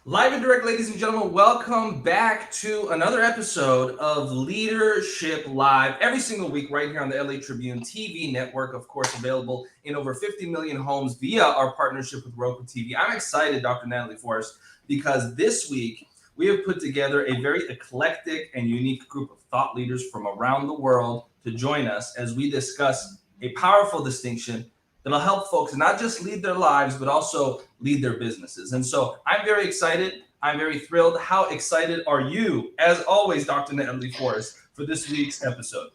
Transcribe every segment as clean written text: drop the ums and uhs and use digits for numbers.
Live and direct, ladies and gentlemen, welcome back to another episode of Leadership Live every single week right here on the LA Tribune TV Network, of course, available in over 50 million homes via our partnership with ROKU TV. I'm excited, Dr. Natalie, for us because this week we have put together a very eclectic and unique group of thought leaders from around the world to join us as we discuss a powerful distinction that'll help folks not just lead their lives, but also lead their businesses. And so I'm very excited. I'm very thrilled. How excited are you, as always, Dr. Natalie Forrest, for this week's episode?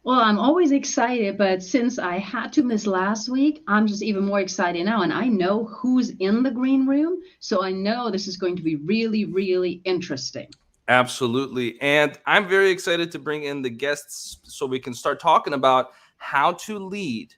Well, I'm always excited, but since I had to miss last week, I'm just even more excited now. And I know who's in the green room. So I know this is going to be really, really interesting. Absolutely. And I'm very excited to bring in the guests so we can start talking about how to lead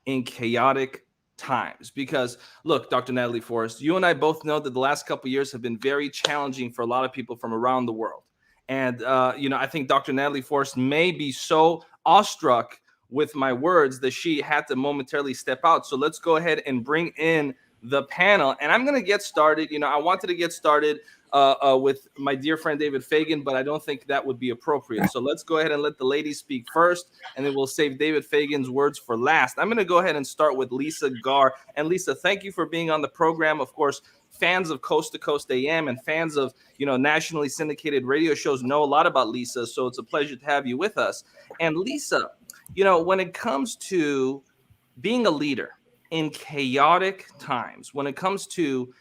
in chaotic times. Because look, Dr. Natalie Forrest, you and I both know that the last couple of years have been very challenging for a lot of people from around the world. And, I think Dr. Natalie Forrest may be so awestruck with my words that she had to momentarily step out. So let's go ahead and bring in the panel. And I'm going to get started. I wanted to get started with my dear friend David Fagan, but I don't think that would be appropriate. So let's go ahead and let the ladies speak first, and then we'll save David Fagan's words for last. I'm going to go ahead and start with Lisa Gar. And Lisa, thank you for being on the program. Of course, fans of Coast to Coast AM and fans of nationally syndicated radio shows know a lot about Lisa, so it's a pleasure to have you with us. And Lisa, when it comes to being a leader in chaotic times, when it comes to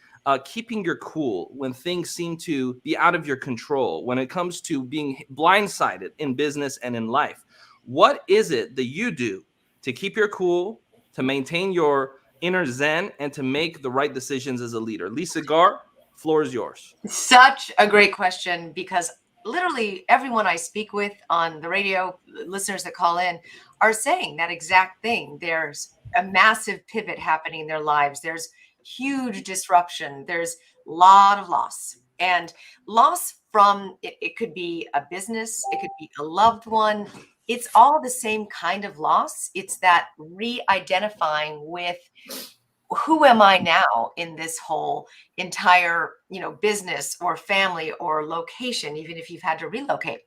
keeping your cool when things seem to be out of your control, when it comes to being blindsided in business and in life, what is it that you do to keep your cool, to maintain your inner zen, and to make the right decisions as a leader? Lisa Gar, floor is yours. Such a great question, because literally everyone I speak with on the radio, listeners that call in, are saying that exact thing. There's a massive pivot happening in their lives. There's huge disruption. There's a lot of loss, and loss from it could be a business, it could be a loved one. It's all the same kind of loss. It's that re-identifying with who am I now in this whole entire, business or family or location, even if you've had to relocate.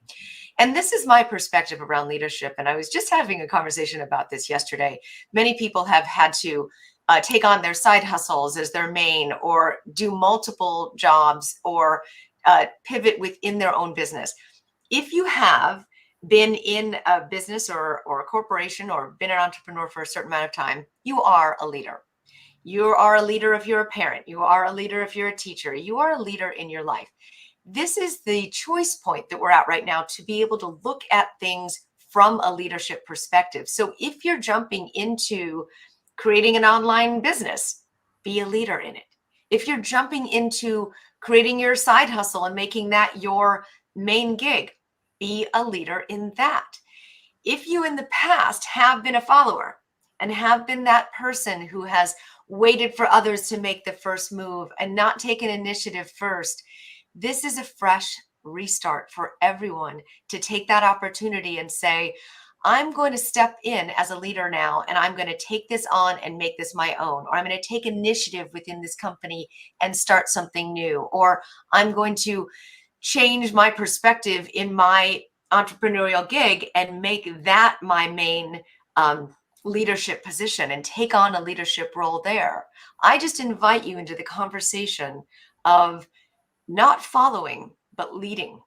And this is my perspective around leadership. And I was just having a conversation about this yesterday. Many people have had to take on their side hustles as their main, or do multiple jobs, or pivot within their own business. If you have been in a business or a corporation, or been an entrepreneur for a certain amount of time, you are a leader. You are a leader if you're a parent. You are a leader if you're a teacher. You are a leader in your life. This is the choice point that we're at right now, to be able to look at things from a leadership perspective. So if you're jumping into creating an online business, be a leader in it. If you're jumping into creating your side hustle and making that your main gig, be a leader in that. If you in the past have been a follower and have been that person who has waited for others to make the first move and not taken initiative first, this is a fresh restart for everyone to take that opportunity and say, I'm going to step in as a leader now, and I'm going to take this on and make this my own, or I'm going to take initiative within this company and start something new, or I'm going to change my perspective in my entrepreneurial gig and make that my main leadership position and take on a leadership role there. I just invite you into the conversation of not following, but leading.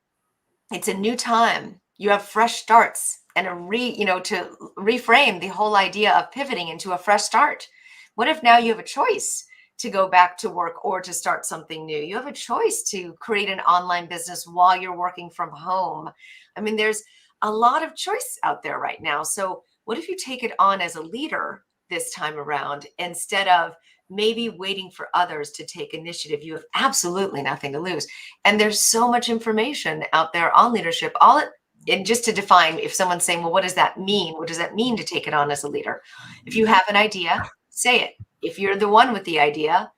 It's a new time. You have fresh starts, and to reframe the whole idea of pivoting into a fresh start. What if now you have a choice to go back to work or to start something new? You have a choice to create an online business while you're working from home. I mean, there's a lot of choice out there right now. So what if you take it on as a leader this time around, instead of maybe waiting for others to take initiative? You have absolutely nothing to lose. And there's so much information out there on leadership. And just to define, if someone's saying, well, what does that mean? What does that mean to take it on as a leader? If you have an idea, say it. If you're the one with the idea,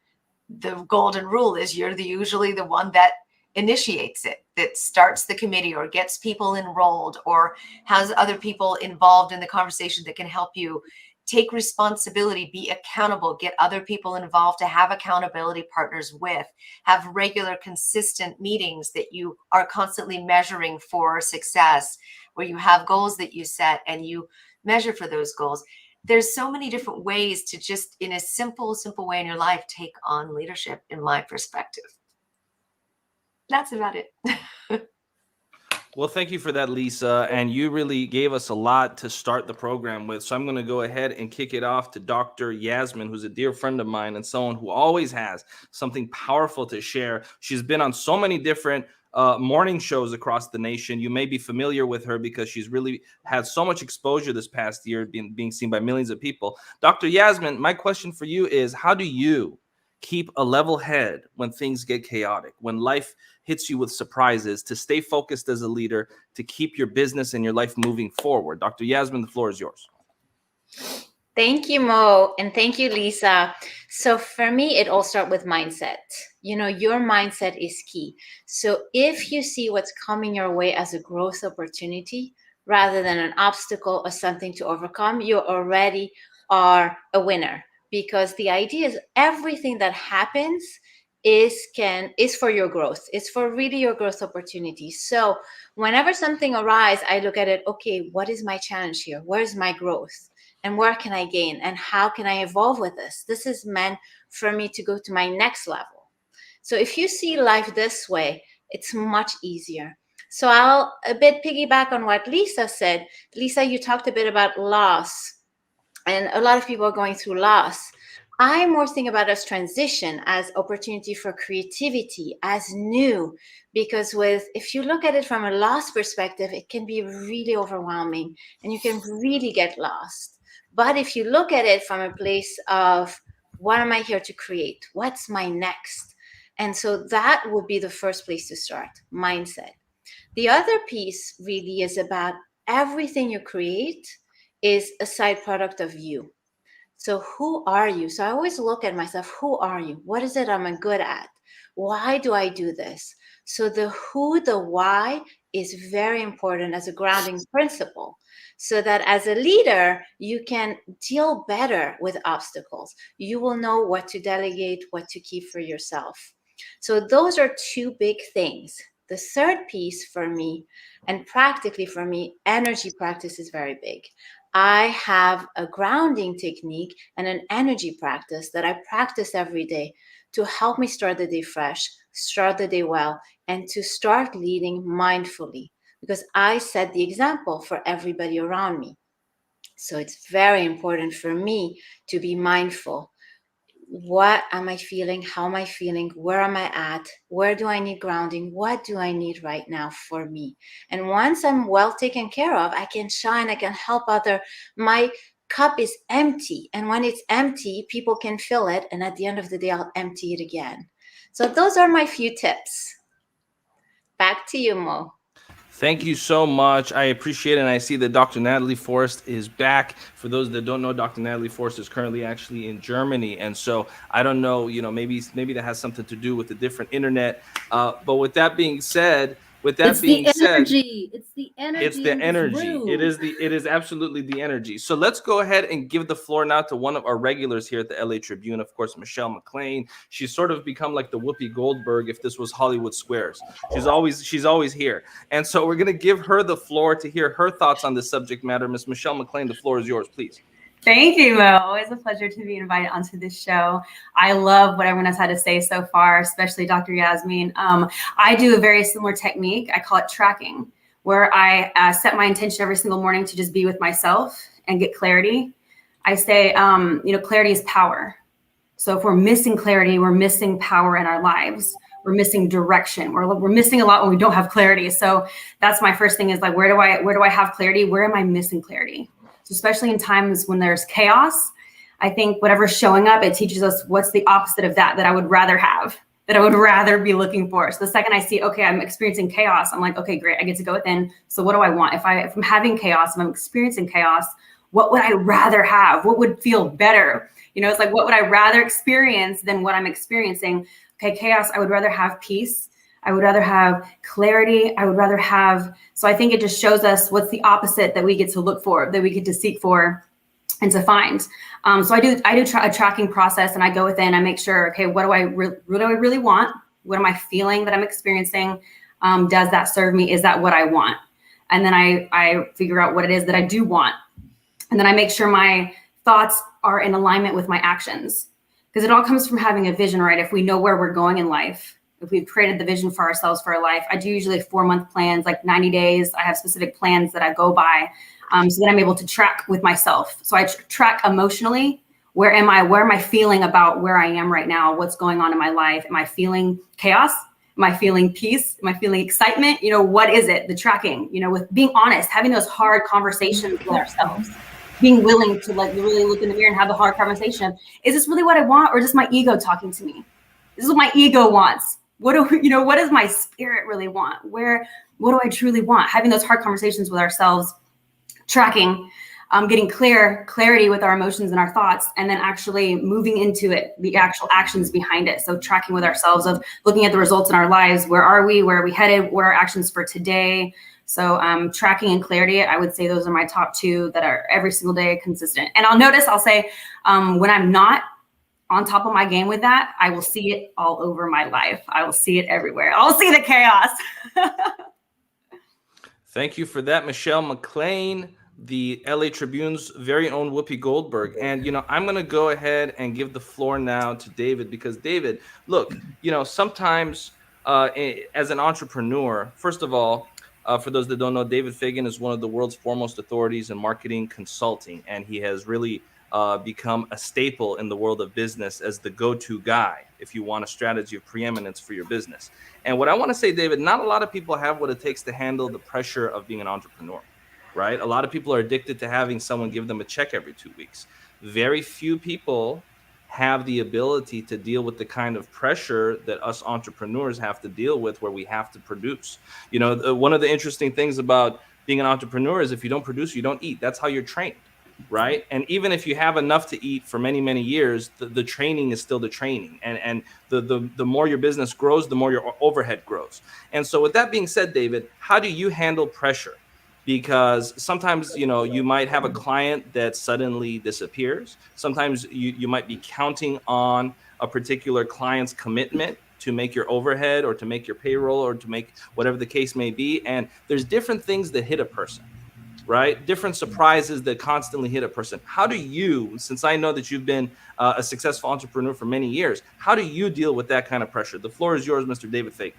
the golden rule is you're usually the one that initiates it, that starts the committee or gets people enrolled or has other people involved in the conversation that can help you take responsibility, be accountable, get other people involved to have accountability partners with, have regular, consistent meetings that you are constantly measuring for success, where you have goals that you set and you measure for those goals. There's so many different ways to just, in a simple way in your life, take on leadership, in my perspective. That's about it. Well, thank you for that, Lisa. And you really gave us a lot to start the program with. So I'm going to go ahead and kick it off to Dr. Yasmin, who's a dear friend of mine and someone who always has something powerful to share. She's been on so many different morning shows across the nation. You may be familiar with her because she's really had so much exposure this past year, being seen by millions of people. Dr. Yasmin, my question for you is, how do you keep a level head when things get chaotic, when life hits you with surprises, to stay focused as a leader, to keep your business and your life moving forward? Dr. Yasmin, the floor is yours. Thank you, Mo, and thank you, Lisa. So for me, it all starts with mindset. You know, your mindset is key. So if you see what's coming your way as a growth opportunity rather than an obstacle or something to overcome, you already are a winner. Because the idea is everything that happens is for your growth. It's for really your growth opportunity. So whenever something arises, I look at it, okay, what is my challenge here? Where's my growth? And where can I gain? And how can I evolve with this? This is meant for me to go to my next level. So if you see life this way, it's much easier. So I'll a bit piggyback on what Lisa said. Lisa, you talked a bit about loss. And a lot of people are going through loss. I more think about as transition, as opportunity for creativity, as new, because if you look at it from a loss perspective, it can be really overwhelming and you can really get lost. But if you look at it from a place of what am I here to create? What's my next? And so that would be the first place to start, mindset. The other piece really is about everything you create is a side product of you. So who are you? So I always look at myself, who are you? What is it I'm good at? Why do I do this? So the who, the why is very important as a grounding principle, so that as a leader, you can deal better with obstacles. You will know what to delegate, what to keep for yourself. So those are two big things. The third piece for me, and practically for me, energy practice is very big. I have a grounding technique and an energy practice that I practice every day to help me start the day fresh, start the day well, and to start leading mindfully, because I set the example for everybody around me. So it's very important for me to be mindful. What am I feeling? How am I feeling? Where am I at? Where do I need grounding? What do I need right now for me? And once I'm well taken care of, I can shine, I can help other. My cup is empty. And when it's empty, people can fill it. And at the end of the day, I'll empty it again. So those are my few tips. Back to you, Mo. Thank you so much. I appreciate it. And I see that Dr. Natalie Forrest is back. For those that don't know, Dr. Natalie Forrest is currently actually in Germany. And so I don't know, maybe that has something to do with the different internet. But with that being said, It's the energy. It's the energy. It is absolutely the energy. So let's go ahead and give the floor now to one of our regulars here at the LA Tribune, of course, Michelle McLean. She's sort of become like the Whoopi Goldberg if this was Hollywood Squares. She's always here. And so we're going to give her the floor to hear her thoughts on this subject matter. Miss Michelle McLean, the floor is yours, please. Thank you, Mo. Always a pleasure to be invited onto this show. I love what everyone has had to say so far, especially Dr. Yasmin. I do a very similar technique. I call it tracking, where I set my intention every single morning to just be with myself and get clarity. I say, clarity is power. So if we're missing clarity, we're missing power in our lives. We're missing direction. We're missing a lot when we don't have clarity. So that's my first thing is like, where do I have clarity? Where am I missing clarity? So especially in times when there's chaos, I think whatever's showing up, it teaches us what's the opposite of that I would rather have, that I would rather be looking for. So the second I see, okay, I'm experiencing chaos, I'm like, okay, great, I get to go within. So what do I want? If I'm having chaos, if I'm experiencing chaos, what would I rather have? What would feel better? It's like, what would I rather experience than what I'm experiencing? Okay, chaos, I would rather have peace. I would rather have clarity. I would rather have, so I think it just shows us what's the opposite that we get to look for, that we get to seek for. and to find. So I do a tracking process, and I go within, I make sure, okay, what do I really want? What am I feeling that I'm experiencing? Does that serve me? Is that what I want? And then I figure out what it is that I do want. And then I make sure my thoughts are in alignment with my actions, because it all comes from having a vision, right? If we know where we're going in life, if we've created the vision for ourselves for our life, I do usually 4-month plans, like 90 days. I have specific plans that I go by, so that I'm able to track with myself. So I track emotionally. Where am I feeling about where I am right now? What's going on in my life? Am I feeling chaos? Am I feeling peace? Am I feeling excitement? What is it? The tracking, with being honest, having those hard conversations with ourselves, being willing to really look in the mirror and have the hard conversation. Is this really what I want, or just my ego talking to me? This is what my ego wants. What does my spirit really want? What do I truly want? Having those hard conversations with ourselves, tracking, getting clarity with our emotions and our thoughts, and then actually moving into it, the actual actions behind it. So tracking with ourselves, of looking at the results in our lives. Where are we? Where are we headed? What are our actions for today? So tracking and clarity, I would say those are my top two that are every single day consistent. And I'll say when I'm not on top of my game with that, I will see it all over my life. I will see it everywhere. I'll see the chaos. Thank you for that, Michelle McLean, the LA Tribune's very own Whoopi Goldberg. And, I'm going to go ahead and give the floor now to David, because David, look, sometimes as an entrepreneur, first of all, for those that don't know, David Fagan is one of the world's foremost authorities in marketing consulting, and he has really become a staple in the world of business as the go-to guy if you want a strategy of preeminence for your business. And what I want to say, David, not a lot of people have what it takes to handle the pressure of being an entrepreneur, right? A lot of people are addicted to having someone give them a check every 2 weeks. Very few people have the ability to deal with the kind of pressure that us entrepreneurs have to deal with, where we have to produce. One of the interesting things about being an entrepreneur is if you don't produce, you don't eat. That's how you're trained, right? And even if you have enough to eat for many, many years, the training is still the training. And the more your business grows, the more your overhead grows. And so with that being said, David, how do you handle pressure? Because sometimes, you might have a client that suddenly disappears. Sometimes you might be counting on a particular client's commitment to make your overhead, or to make your payroll, or to make whatever the case may be. And there's different things that hit a person, right? Different surprises that constantly hit a person. How do you, since I know that you've been a successful entrepreneur for many years, how do you deal with that kind of pressure? The floor is yours, Mr. David Fagan.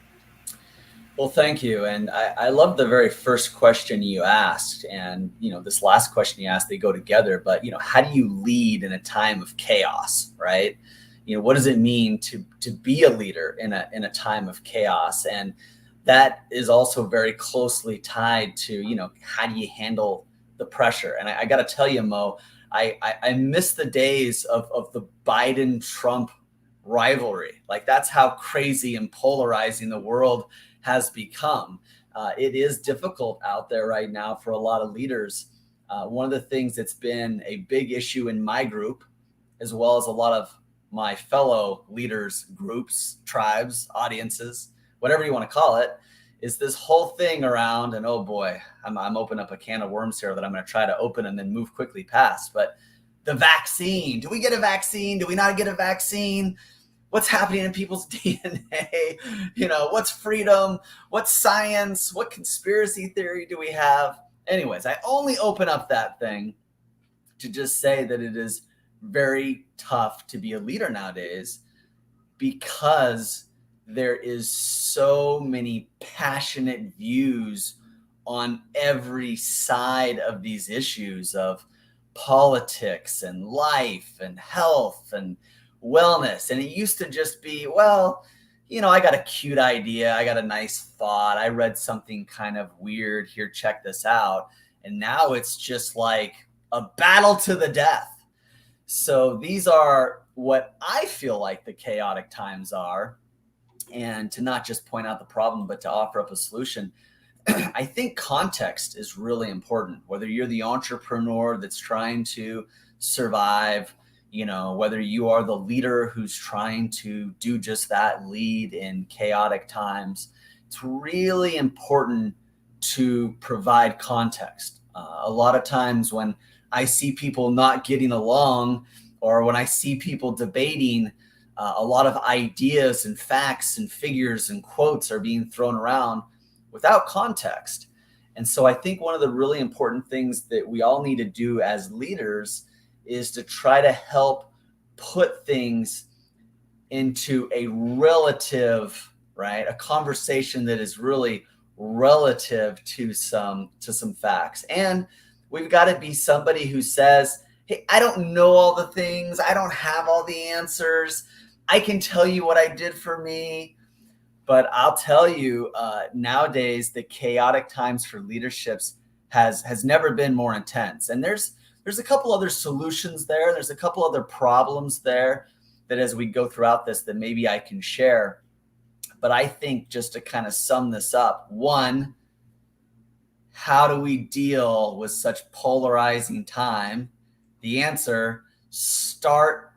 Well, thank you. And I love the very first question you asked. And, this last question you asked, they go together. But, how do you lead in a time of chaos, right? What does it mean to be a leader in a time of chaos? And that is also very closely tied to, how do you handle the pressure? And I got to tell you, Mo, I miss the days of the Biden-Trump rivalry. Like, that's how crazy and polarizing the world has become. It is difficult out there right now for a lot of leaders. One of the things that's been a big issue in my group, as well as a lot of my fellow leaders, groups, tribes, audiences, whatever you want to call it, is this whole thing around, and oh boy, I'm opening up a can of worms here that I'm going to try to open and then move quickly past. But the vaccine, do we get a vaccine? Do we not get a vaccine? What's happening in people's DNA? What's freedom? What's science? What conspiracy theory do we have? Anyways, I only open up that thing to just say that it is very tough to be a leader nowadays, because there is so many passionate views on every side of these issues of politics and life and health and wellness. And it used to just be, well, I got a cute idea. I got a nice thought. I read something kind of weird here. Check this out. And now it's just like a battle to the death. So these are what I feel like the chaotic times are. And to not just point out the problem, but to offer up a solution. I think context is really important, whether you're the entrepreneur that's trying to survive, whether you are the leader who's trying to do just that, lead in chaotic times. It's really important to provide context. A lot of times when I see people not getting along, or when I see people debating, a lot of ideas and facts and figures and quotes are being thrown around without context. And so I think one of the really important things that we all need to do as leaders is to try to help put things into a relative, right? A conversation that is really relative to some facts. And we've got to be somebody who says, hey, I don't know all the things. I don't have all the answers. I can tell you what I did for me. But I'll tell you, nowadays, the chaotic times for leaderships has never been more intense. And there's a couple other solutions there. There's a couple other problems there that as we go throughout this that maybe I can share. But I think just to kind of sum this up, one, how do we deal with such polarizing time? The answer, start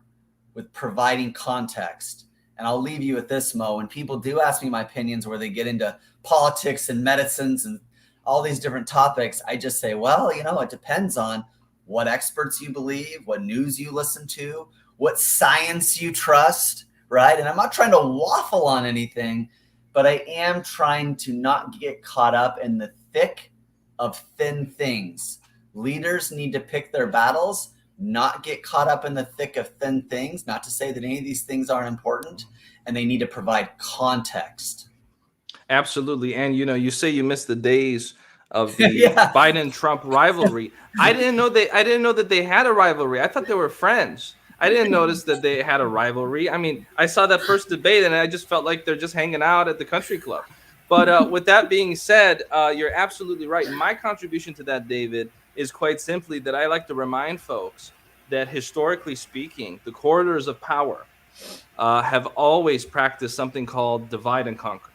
with providing context. And I'll leave you with this, Mo. When people do ask me my opinions where they get into politics and medicines and all these different topics, I just say, well, it depends on what experts you believe, what news you listen to, what science you trust, right? And I'm not trying to waffle on anything, but I am trying to not get caught up in the thick of thin things. Leaders need to pick their battles, not get caught up in the thick of thin things, not to say that any of these things aren't important, and they need to provide context. Absolutely. And you say you missed the days of the Biden-Trump rivalry. I didn't know that they had a rivalry. I thought they were friends. I didn't notice that they had a rivalry. I mean, I saw that first debate and I just felt like they're just hanging out at the country club. But with that being said, you're absolutely right. My contribution to that, David, is quite simply that I like to remind folks that historically speaking, the corridors of power have always practiced something called divide and conquer.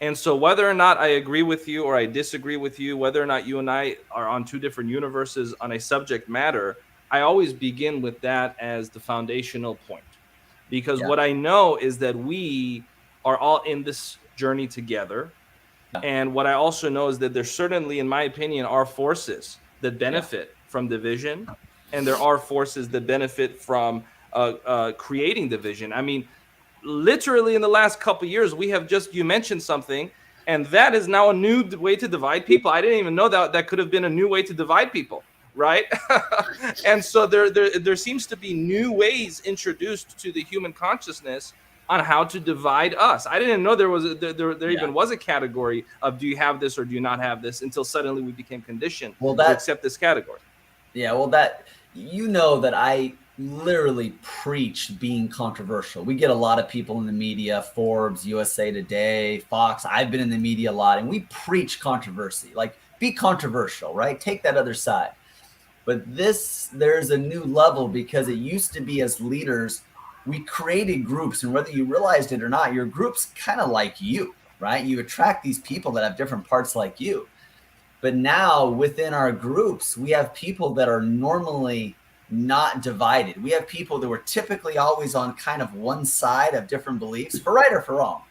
And so whether or not I agree with you or I disagree with you, whether or not you and I are on two different universes on a subject matter, I always begin with that as the foundational point. Because what I know is that we are all in this journey together. And what I also know is that there certainly, in my opinion, are forces that benefit from division. And there are forces that benefit from creating division. I mean, literally in the last couple of years, we have you mentioned something, and that is now a new way to divide people. I didn't even know that could have been a new way to divide people, right? And so there seems to be new ways introduced to the human consciousness on how to divide us. I didn't know there even was a category of do you have this or do you not have this until suddenly we became conditioned to accept this category. Yeah, well, that I literally preach being controversial. We get a lot of people in the media, Forbes, USA Today, Fox. I've been in the media a lot, and we preach controversy. Like, be controversial, right? Take that other side. But there's a new level, because it used to be, as leaders, we created groups, and whether you realized it or not, your group's kind of like you, right? You attract these people that have different parts like you. But now within our groups, we have people that are normally not divided. We have people that were typically always on kind of one side of different beliefs, for right or for wrong.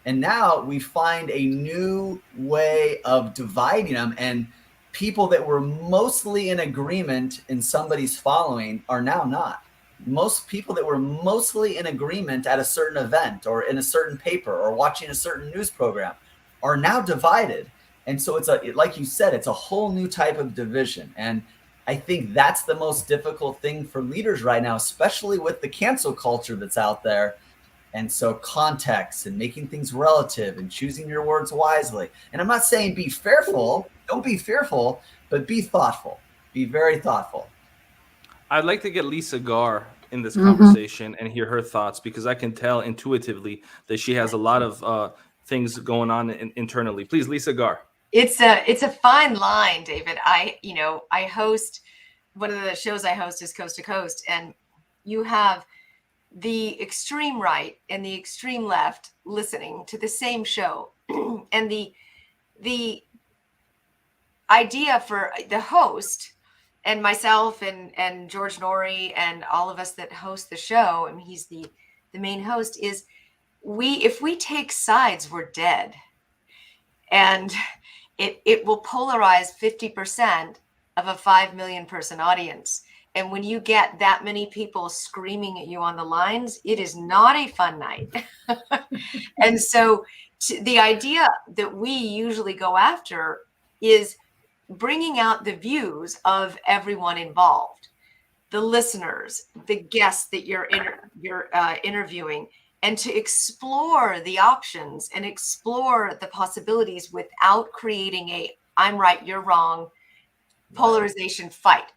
And now we find a new way of dividing them, and people that were mostly in agreement in somebody's following are now not. Most people that were mostly in agreement at a certain event or in a certain paper or watching a certain news program are now divided. And so like you said, it's a whole new type of division. And I think that's the most difficult thing for leaders right now, especially with the cancel culture that's out there. And so context and making things relative and choosing your words wisely. And I'm not saying be fearful, don't be fearful, but be thoughtful, be very thoughtful. I'd like to get Lisa Gar in this conversation and hear her thoughts, because I can tell intuitively that she has a lot of things going on internally. Please, Lisa Gar. It's a fine line, David. I host, one of the shows I host is Coast to Coast, and you have the extreme right and the extreme left listening to the same show. And the idea for the host and myself and George Norrie and all of us that host the show, and he's the main host, is if we take sides, we're dead. And it will polarize 50%, of a 5 million person audience. And when you get that many people screaming at you on the lines, it is not a fun night. And so the idea that we usually go after is bringing out the views of everyone involved, the listeners, the guests that you're interviewing, and to explore the options and explore the possibilities without creating a I'm right, you're wrong polarization fight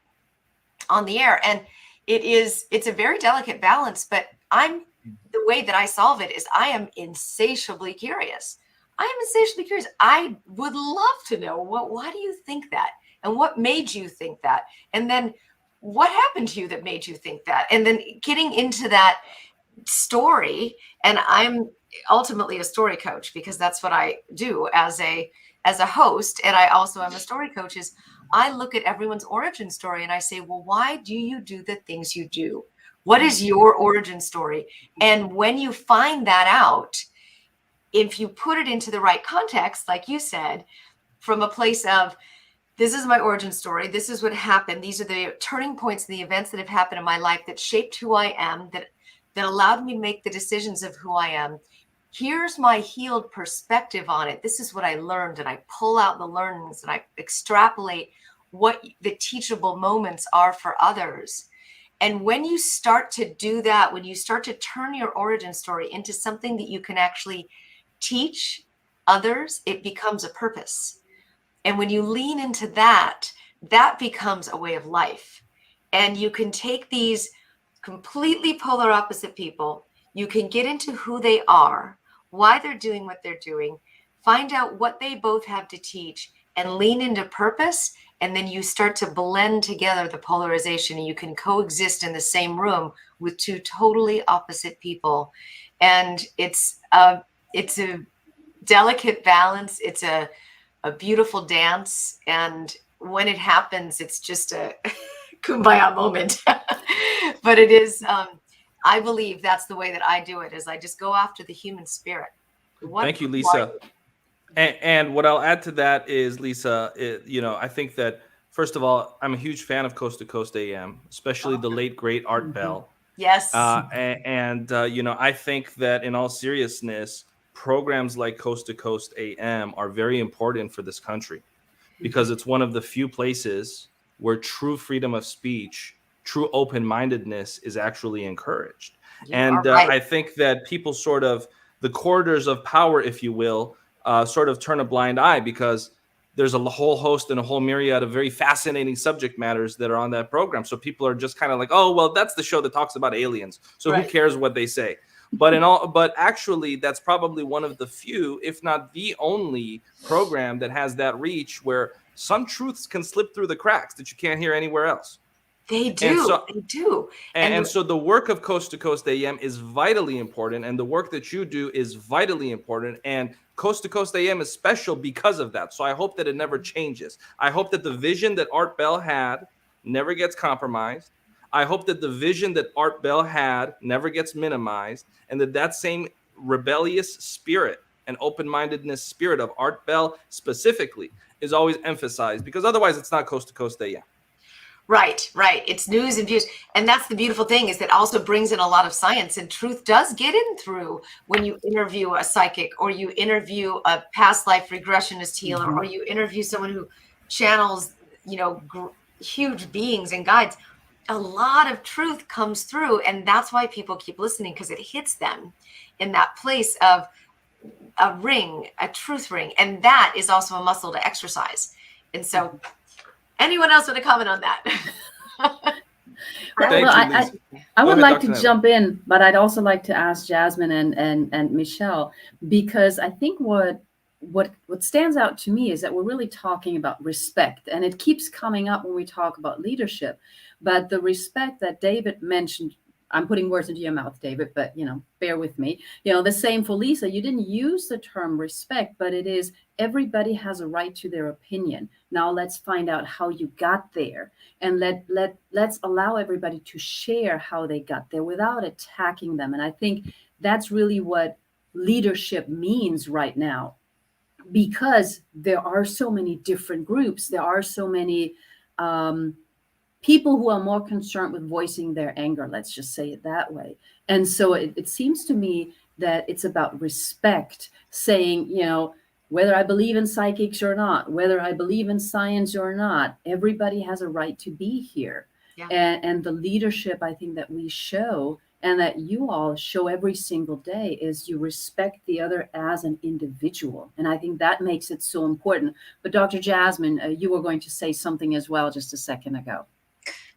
on the air. And it's a very delicate balance, but the way that I solve it is I am insatiably curious. I would love to know why do you think that? And what made you think that? And then what happened to you that made you think that? And then getting into that story. And I'm ultimately a story coach because that's what I do as a host. And I also am a story coach. Is I look at everyone's origin story and I say, well, why do you do the things you do? What is your origin story? And when you find that out, if you put it into the right context, like you said, from a place of, this is my origin story, this is what happened, these are the turning points and the events that have happened in my life that shaped who I am, that allowed me to make the decisions of who I am. Here's my healed perspective on it. This is what I learned. And I pull out the learnings and I extrapolate what the teachable moments are for others. And when you start to do that, when you start to turn your origin story into something that you can actually teach others, it becomes a purpose. And when you lean into that, that becomes a way of life. And you can take these completely polar opposite people, you can get into who they are, why they're doing what they're doing, find out what they both have to teach, and lean into purpose. And then you start to blend together the polarization, and you can coexist in the same room with two totally opposite people. And it's a delicate balance. It's a beautiful dance. And when it happens, it's just a kumbaya moment. But it is, I believe that's the way that I do it, is I just go after the human spirit. Thank you, Lisa. And what I'll add to that is, Lisa, I think that, first of all, I'm a huge fan of Coast to Coast AM, especially the late, great Art Bell. Yes. I think that in all seriousness, programs like Coast to Coast AM are very important for this country because it's one of the few places where true freedom of speech, true open-mindedness is actually encouraged. Right. I think that people sort of, the corridors of power, if you will, sort of turn a blind eye because there's a whole host and a whole myriad of very fascinating subject matters that are on that program. So people are just kind of like, oh, well, that's the show that talks about aliens. So Who cares what they say? But actually, that's probably one of the few, if not the only program that has that reach where some truths can slip through the cracks that you can't hear anywhere else. They do. They do. And so the work of Coast to Coast AM is vitally important. And the work that you do is vitally important. And Coast to Coast AM is special because of that. So I hope that it never changes. I hope that the vision that Art Bell had never gets compromised. I hope that the vision that Art Bell had never gets minimized. And that same rebellious spirit and open-mindedness spirit of Art Bell specifically is always emphasized, because otherwise it's not Coast to Coast AM. Right. It's news and views. And that's the beautiful thing, is that also brings in a lot of science, and truth does get in through when you interview a psychic, or you interview a past life regressionist healer, or you interview someone who channels, huge beings and guides. A lot of truth comes through, and that's why people keep listening, because it hits them in that place of a truth ring. And that is also a muscle to exercise. And so anyone else want to comment on that? I would like to jump in, but I'd also like to ask Jasmine and Michelle, because I think what stands out to me is that we're really talking about respect, and it keeps coming up when we talk about leadership. But the respect that David mentioned, I'm putting words into your mouth, David, but bear with me. The same for Lisa. You didn't use the term respect, but it is everybody has a right to their opinion. Now let's find out how you got there, and let's allow everybody to share how they got there without attacking them. And I think that's really what leadership means right now, because there are so many different groups. There are so many people who are more concerned with voicing their anger, let's just say it that way. And so it seems to me that it's about respect, saying, whether I believe in psychics or not, whether I believe in science or not, everybody has a right to be here. Yeah. And the leadership, I think, that we show and that you all show every single day is you respect the other as an individual. And I think that makes it so important. But Dr. Jasmine, you were going to say something as well just a second ago.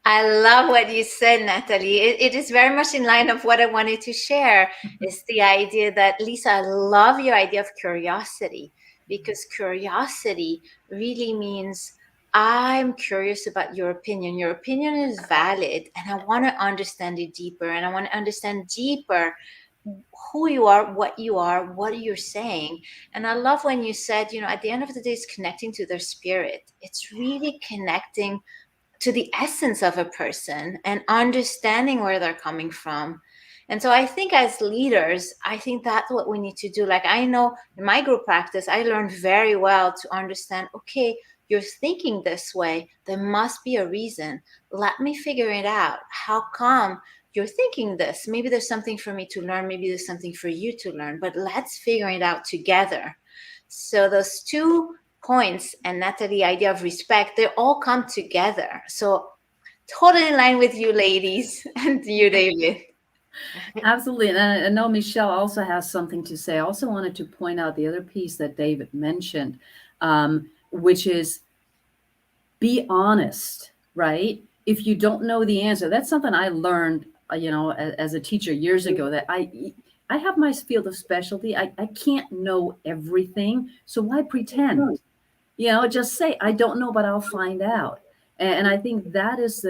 I love what you said, Natalie. It is very much in line of what I wanted to share. Is the idea that, Lisa, I love your idea of curiosity, because curiosity really means I'm curious about your opinion. Your opinion is valid, and I want to understand it deeper. And I want to understand deeper who you are, what you're saying. And I love when you said, at the end of the day, it's connecting to their spirit. It's really connecting to the essence of a person and understanding where they're coming from. And so I think as leaders, I think that's what we need to do. Like, I know in my group practice, I learned very well to understand, okay, you're thinking this way. There must be a reason. Let me figure it out. How come you're thinking this? Maybe there's something for me to learn. Maybe there's something for you to learn, but let's figure it out together. So those 2 points, and Natalie, the idea of respect, they all come together. So totally in line with you ladies and you, David. Absolutely. And I know Michelle also has something to say. I also wanted to point out the other piece that David mentioned, which is be honest, right? If you don't know the answer, that's something I learned, as a teacher years ago, that I have my field of specialty. I can't know everything. So why pretend? Just say, I don't know, but I'll find out. And I think that's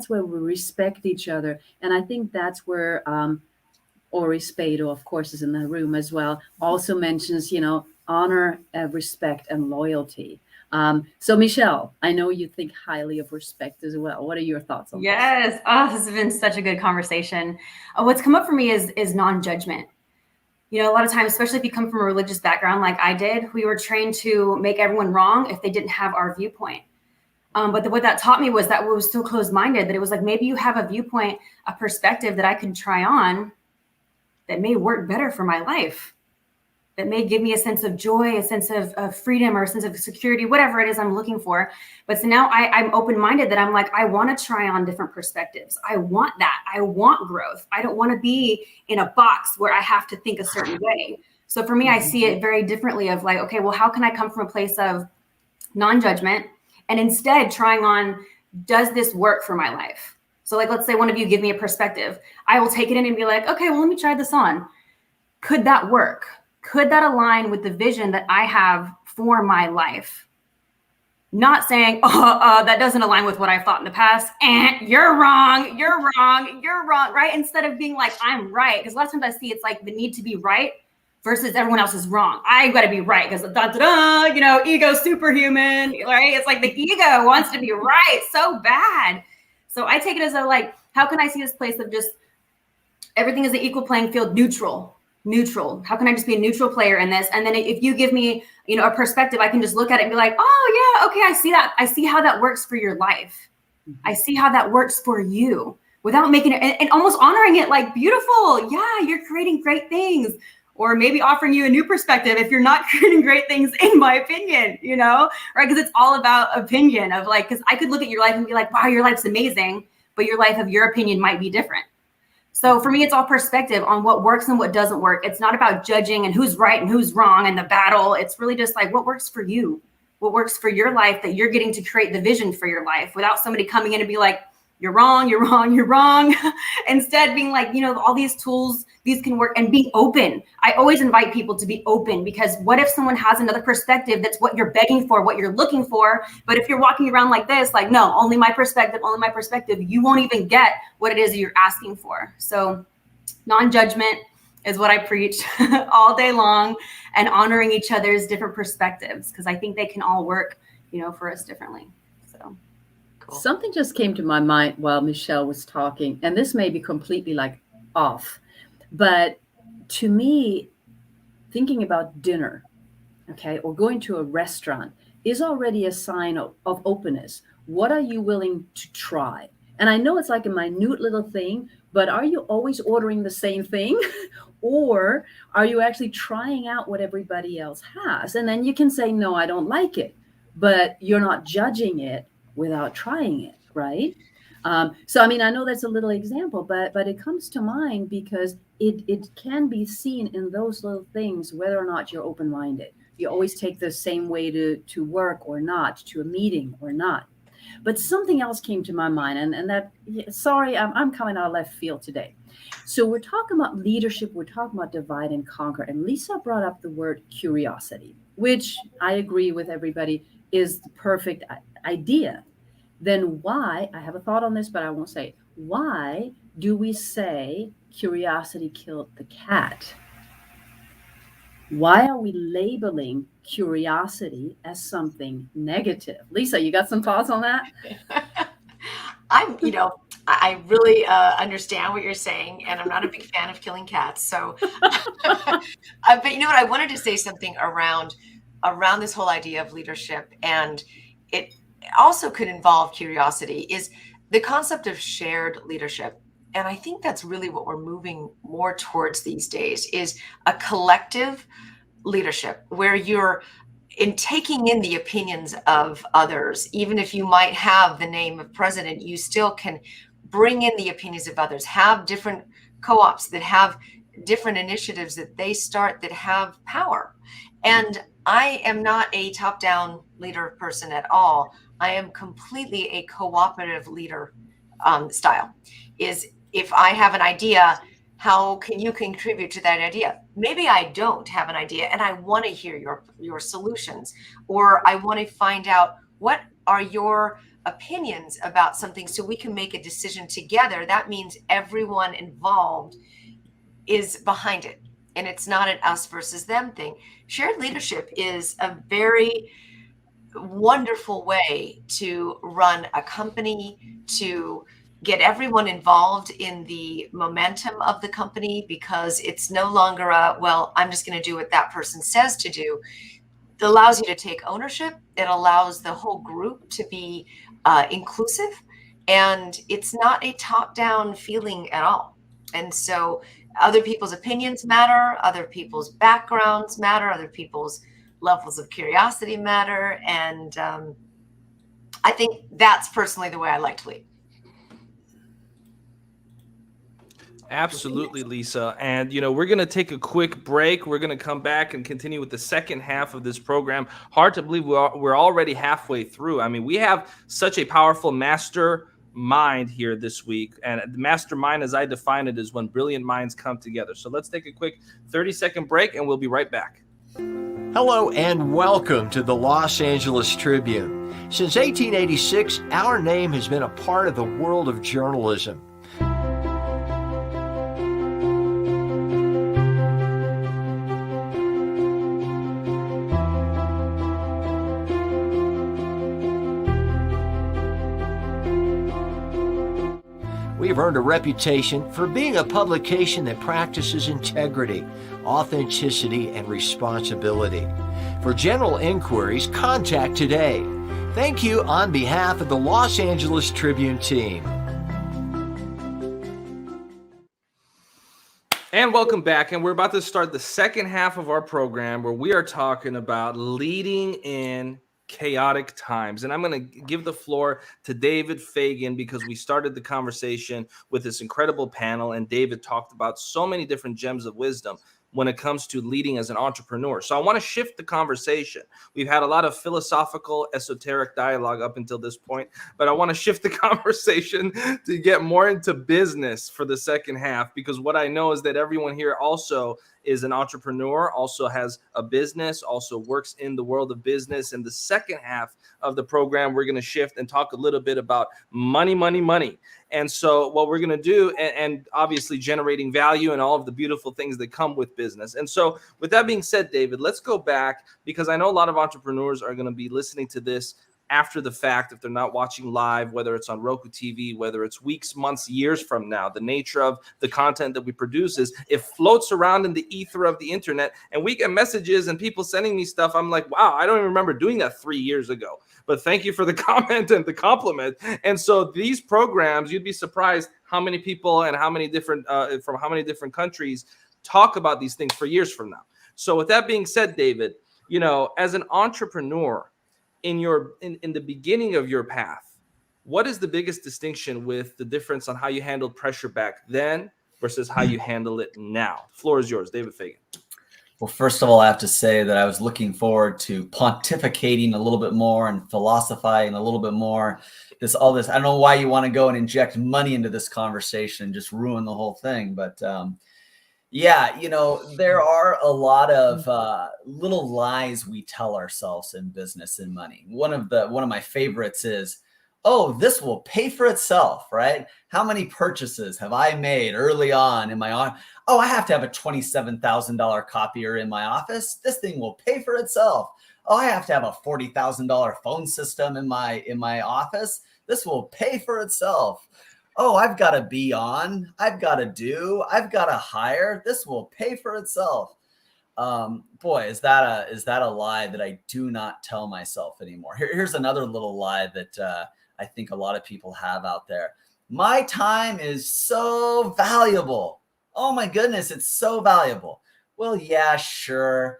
where we respect each other. And I think that's where Ori Spado, of course, is in the room as well, also mentions, honor, respect, and loyalty. So Michelle, I know you think highly of respect as well. What are your thoughts on Yes. this? Oh, this has been such a good conversation. What's come up for me is non-judgment. A lot of times, especially if you come from a religious background like I did, we were trained to make everyone wrong if they didn't have our viewpoint. But what that taught me was that we were so closed-minded that it was like, maybe you have a viewpoint, a perspective that I can try on that may work better for my life, that may give me a sense of joy, a sense of freedom, or a sense of security, whatever it is I'm looking for. But so now I'm open-minded that I'm like, I want to try on different perspectives. I want that. I want growth. I don't want to be in a box where I have to think a certain way. So for me, I see it very differently of like, okay, well, how can I come from a place of non-judgment and instead trying on, does this work for my life? So like, let's say one of you give me a perspective. I will take it in and be like, okay, well, let me try this on. Could that work? Could that align with the vision that I have for my life? Not saying, that doesn't align with what I've thought in the past. You're wrong, right? Instead of being like, I'm right. Because a lot of times I see it's like the need to be right versus everyone else is wrong. I got to be right because ego superhuman, right? It's like the ego wants to be right so bad. So I take it as how can I see this place of just everything is an equal playing field, neutral. How can I just be a neutral player in this? And then if you give me, a perspective, I can just look at it and be like, oh yeah, okay, I see that. I see how that works for your life. I see how that works for you without making it and almost honoring it like beautiful. Yeah, you're creating great things. Or maybe offering you a new perspective if you're not creating great things, in my opinion, right? Because it's all about opinion of because I could look at your life and be like, wow, your life's amazing, but your life of your opinion might be different. So for me, it's all perspective on what works and what doesn't work. It's not about judging and who's right and who's wrong and the battle. It's really just like what works for you, what works for your life, that you're getting to create the vision for your life without somebody coming in and be like, you're wrong. Instead being like, all these tools, these can work, and being open. I always invite people to be open, because what if someone has another perspective that's what you're begging for, what you're looking for? But if you're walking around like this, like, no, only my perspective, you won't even get what it is that you're asking for. So non-judgment is what I preach all day long, and honoring each other's different perspectives, because I think they can all work, for us differently. So. Something just came to my mind while Michelle was talking, and this may be completely off, but to me, thinking about dinner, okay, or going to a restaurant is already a sign of openness. What are you willing to try? And I know it's like a minute little thing, but are you always ordering the same thing? Or are you actually trying out what everybody else has? And then you can say, no, I don't like it, but you're not judging it without trying it, right? So, I mean, I know that's a little example, but it comes to mind because it can be seen in those little things, whether or not you're open-minded. You always take the same way to work or not, to a meeting or not. But something else came to my mind, and that, sorry, I'm coming out of left field today. So we're talking about leadership, we're talking about divide and conquer, and Lisa brought up the word curiosity, which I agree with everybody is the perfect idea. Then why, I have a thought on this, but I won't say, why do we say curiosity killed the cat? Why are we labeling curiosity as something negative? Lisa, you got some thoughts on that? I really understand what you're saying, and I'm not a big fan of killing cats. So, but you know what? I wanted to say something around this whole idea of leadership, and it also could involve curiosity, is the concept of shared leadership. And I think that's really what we're moving more towards these days, is a collective leadership where you're in taking in the opinions of others. Even if you might have the name of president, you still can bring in the opinions of others, have different co-ops that have different initiatives that they start that have power. And I am not a top-down leader person at all. I am completely a cooperative leader style. Is if I have an idea, how can you contribute to that idea? Maybe I don't have an idea and I want to hear your solutions, or I want to find out what are your opinions about something so we can make a decision together. That means everyone involved is behind it, and it's not an us versus them thing. Shared leadership is a very wonderful way to run a company, to get everyone involved in the momentum of the company, because it's no longer I'm just going to do what that person says to do. It allows you to take ownership. It allows the whole group to be inclusive, and it's not a top-down feeling at all. And so other people's opinions matter, other people's backgrounds matter, other people's levels of curiosity matter. And I think that's personally the way I like to lead. Absolutely, Lisa. And, we're going to take a quick break. We're going to come back and continue with the second half of this program. Hard to believe we're already halfway through. I mean, we have such a powerful mastermind here this week. And the mastermind, as I define it, is when brilliant minds come together. So let's take a quick 30-second break, and we'll be right back. Hello and welcome to the Los Angeles Tribune. Since 1886, our name has been a part of the world of journalism. We've earned a reputation for being a publication that practices integrity, authenticity, and responsibility. For general inquiries, contact today. Thank you on behalf of the Los Angeles Tribune team. And welcome back. And we're about to start the second half of our program, where we are talking about leading in chaotic times. And I'm going to give the floor to David Fagan, because we started the conversation with this incredible panel, and David talked about so many different gems of wisdom when it comes to leading as an entrepreneur. So I want to shift the conversation. We've had a lot of philosophical, esoteric dialogue up until this point, but I want to shift the conversation to get more into business for the second half, because what I know is that everyone here also is an entrepreneur, also has a business, also works in the world of business. In the second half of the program, we're going to shift and talk a little bit about money. And so what we're going to do, and obviously generating value and all of the beautiful things that come with business. And so with that being said, David, let's go back, because I know a lot of entrepreneurs are going to be listening to this after the fact, if they're not watching live, whether it's on Roku TV, whether it's weeks, months, years from now, the nature of the content that we produce is it floats around in the ether of the internet, and we get messages and people sending me stuff. I'm like, wow, I don't even remember doing that 3 years ago. But thank you for the comment and the compliment. And so these programs, you'd be surprised how many people and how many different from how many different countries talk about these things for years from now. So with that being said, David, you know, as an entrepreneur in the beginning of your path, what is the biggest distinction with the difference on how you handled pressure back then versus how you handle it now? The floor is yours, David Fagan. Well, first of all, I have to say that I was looking forward to pontificating a little bit more and philosophizing a little bit more. All this, I don't know why you want to go and inject money into this conversation and just ruin the whole thing. But yeah, you know, there are a lot of little lies we tell ourselves in business and money. One of my favorites is, oh, this will pay for itself, right? How many purchases have I made early on in my oh, I have to have a $27,000 copier in my office. This thing will pay for itself. Oh, I have to have a $40,000 phone system in my office. This will pay for itself. Oh, I've got to be on. I've got to hire. This will pay for itself. Boy, is that a lie that I do not tell myself anymore. Here's another little lie that I think a lot of people have out there. My time is so valuable. Oh my goodness, it's so valuable. Well, yeah, sure.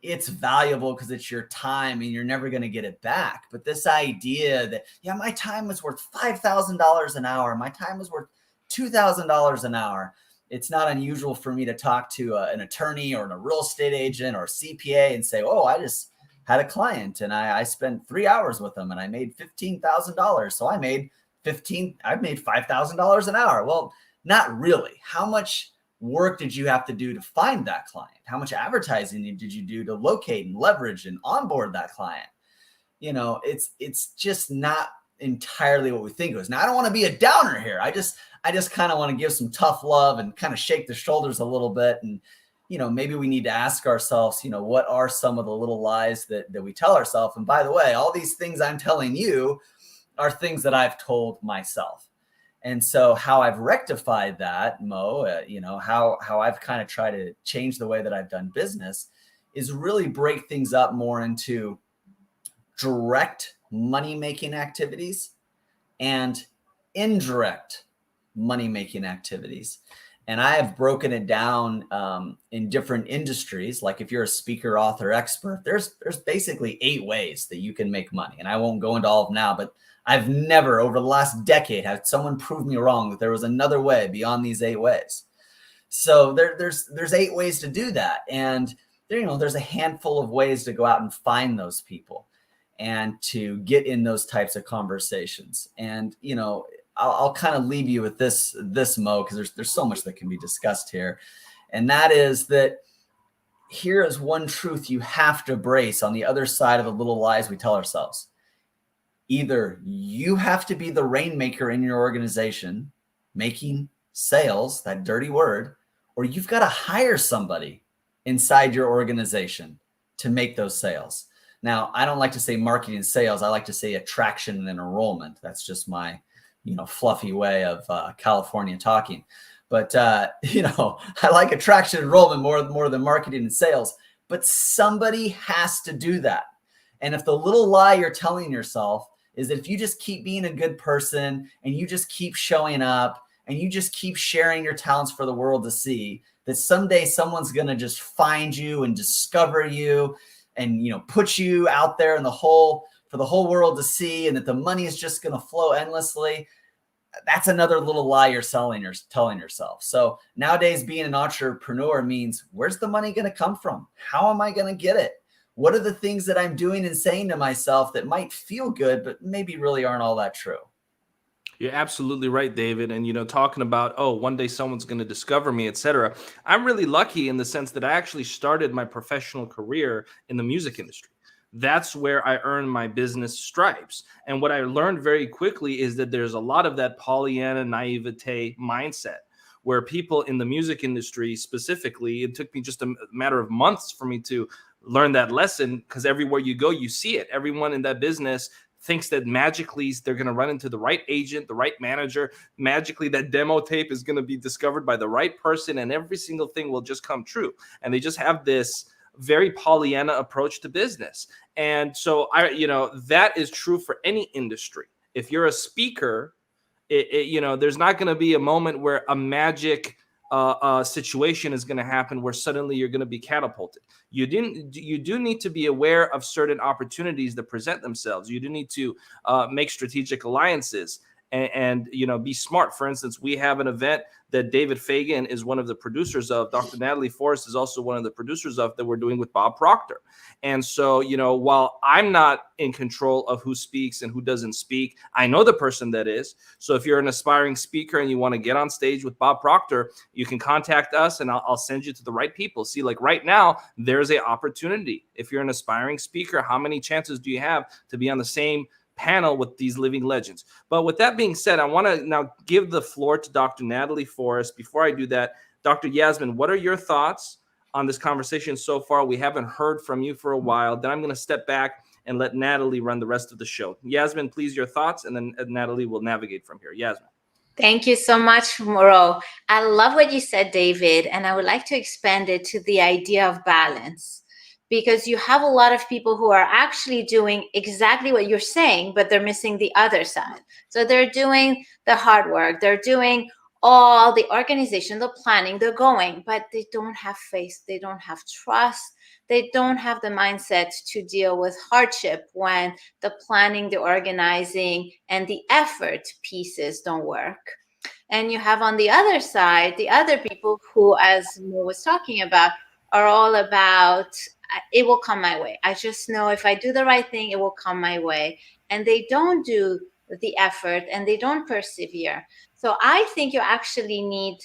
It's valuable because it's your time and you're never going to get it back. But this idea that, yeah, my time is worth $5,000 an hour. My time is worth $2,000 an hour. It's not unusual for me to talk to an attorney or a real estate agent or CPA and say, oh, I just had a client and I spent 3 hours with them and I made $15,000. So I made $5,000 an hour. Well, not really. How much work did you have to do to find that client? How much advertising did you do to locate and leverage and onboard that client? You know, it's just not entirely what we think it was. Now, I don't want to be a downer here. I just kind of want to give some tough love and kind of shake the shoulders a little bit. And, you know, maybe we need to ask ourselves, you know, what are some of the little lies that we tell ourselves? And by the way, all these things I'm telling you are things that I've told myself. And so how I've rectified that, Mo, you know, how I've kind of tried to change the way that I've done business is really break things up more into direct money-making activities and indirect money-making activities. And I have broken it down in different industries. Like if you're a speaker, author, expert, there's basically 8 ways that you can make money. And I won't go into all of them now, but I've never over the last decade had someone prove me wrong that there was another way beyond these 8 ways. So there's 8 ways to do that. And there, you know, there's a handful of ways to go out and find those people and to get in those types of conversations. And, you know, I'll kind of leave you with this Mo, because there's so much that can be discussed here. And that is that here is one truth you have to embrace on the other side of the little lies we tell ourselves. Either you have to be the rainmaker in your organization, making sales, that dirty word, or you've got to hire somebody inside your organization to make those sales. Now, I don't like to say marketing and sales. I like to say attraction and enrollment. That's just my, you know, fluffy way of California talking. But, you know, I like attraction and enrollment more than marketing and sales. But somebody has to do that. And if the little lie you're telling yourself is that if you just keep being a good person and you just keep showing up and you just keep sharing your talents for the world to see, that someday someone's going to just find you and discover you and, you know, put you out there in for the whole world to see, and that the money is just going to flow endlessly. That's another little lie you're telling yourself. So nowadays, being an entrepreneur means, where's the money going to come from? How am I going to get it? What are the things that I'm doing and saying to myself that might feel good, but maybe really aren't all that true? You're absolutely right, David. And, you know, talking about, oh, one day someone's going to discover me, etc. I'm really lucky in the sense that I actually started my professional career in the music industry. That's where I earned my business stripes. And what I learned very quickly is that there's a lot of that Pollyanna naivete mindset where people in the music industry specifically, it took me just a matter of months for me to learn that lesson, because everywhere you go, you see it. Everyone in that business thinks that magically they're going to run into the right agent, the right manager. Magically, that demo tape is going to be discovered by the right person, and every single thing will just come true. And they just have this very Pollyanna approach to business. And so that is true for any industry. If you're a speaker, there's not going to be a moment where a magic situation is going to happen where suddenly you're going to be catapulted. You do need to be aware of certain opportunities that present themselves. You do need to make strategic alliances and be smart. For instance, we have an event that David Fagan is one of the producers of. Dr. Natalie Forrest is also one of the producers of, that we're doing with Bob Proctor. And so, while I'm not in control of who speaks and who doesn't speak, I know the person that is. So if you're an aspiring speaker and you want to get on stage with Bob Proctor, you can contact us and I'll send you to the right people. See, like right now, there's an opportunity. If you're an aspiring speaker, how many chances do you have to be on the same panel with these living legends? But with that being said, I want to now give the floor to Dr. Natalie Forrest. Before I do that, Dr. Yasmin, what are your thoughts on this conversation so far? We haven't heard from you for a while. Then I'm going to step back and let Natalie run the rest of the show. Yasmin, please, your thoughts, and then Natalie will navigate from here. Yasmin. Thank you so much, Mo. I love what you said, David, and I would like to expand it to the idea of balance. Because you have a lot of people who are actually doing exactly what you're saying, but they're missing the other side. So they're doing the hard work, they're doing all the organization, the planning, they're going, but they don't have faith, they don't have trust, they don't have the mindset to deal with hardship when the planning, the organizing, and the effort pieces don't work. And you have on the other side, the other people who, as Mo was talking about, are all about, it will come my way. I just know if I do the right thing, it will come my way. And they don't do the effort and they don't persevere. So I think you actually need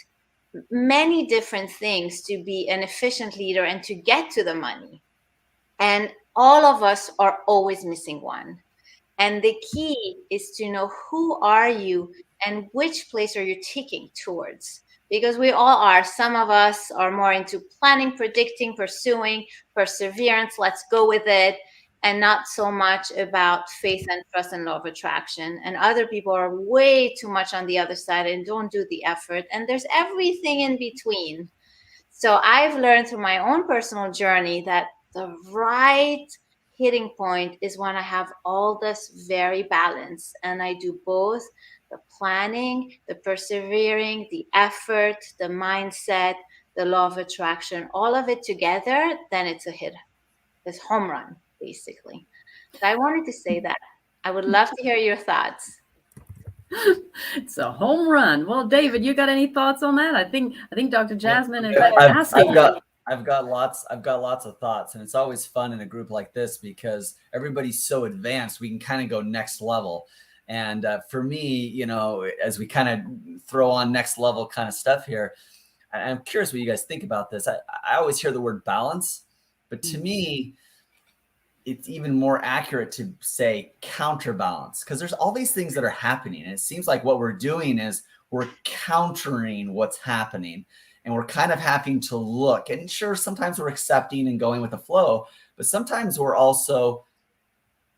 many different things to be an efficient leader and to get to the money. And all of us are always missing one. And the key is to know who are you and which place are you ticking towards. Because we all are. Some of us are more into planning, predicting, pursuing, perseverance, let's go with it, and not so much about faith and trust and law of attraction. And other people are way too much on the other side and don't do the effort. And there's everything in between. So I've learned through my own personal journey that the right hitting point is when I have all this very balance and I do both the planning, the persevering, the effort, the mindset, the law of attraction, all of it together, then it's a hit. It's home run, basically. So I wanted to say that. I would love to hear your thoughts. It's a home run. Well, David, you got any thoughts on that? I think Dr. Jasmine is asking. I've got lots of thoughts, and it's always fun in a group like this because everybody's so advanced. We can kind of go next level. And for me, as we kind of throw on next level kind of stuff here, I'm curious what you guys think about this. I always hear the word balance, but to me, it's even more accurate to say counterbalance, because there's all these things that are happening. And it seems like what we're doing is we're countering what's happening, and we're kind of having to look. And sure, sometimes we're accepting and going with the flow, but sometimes we're also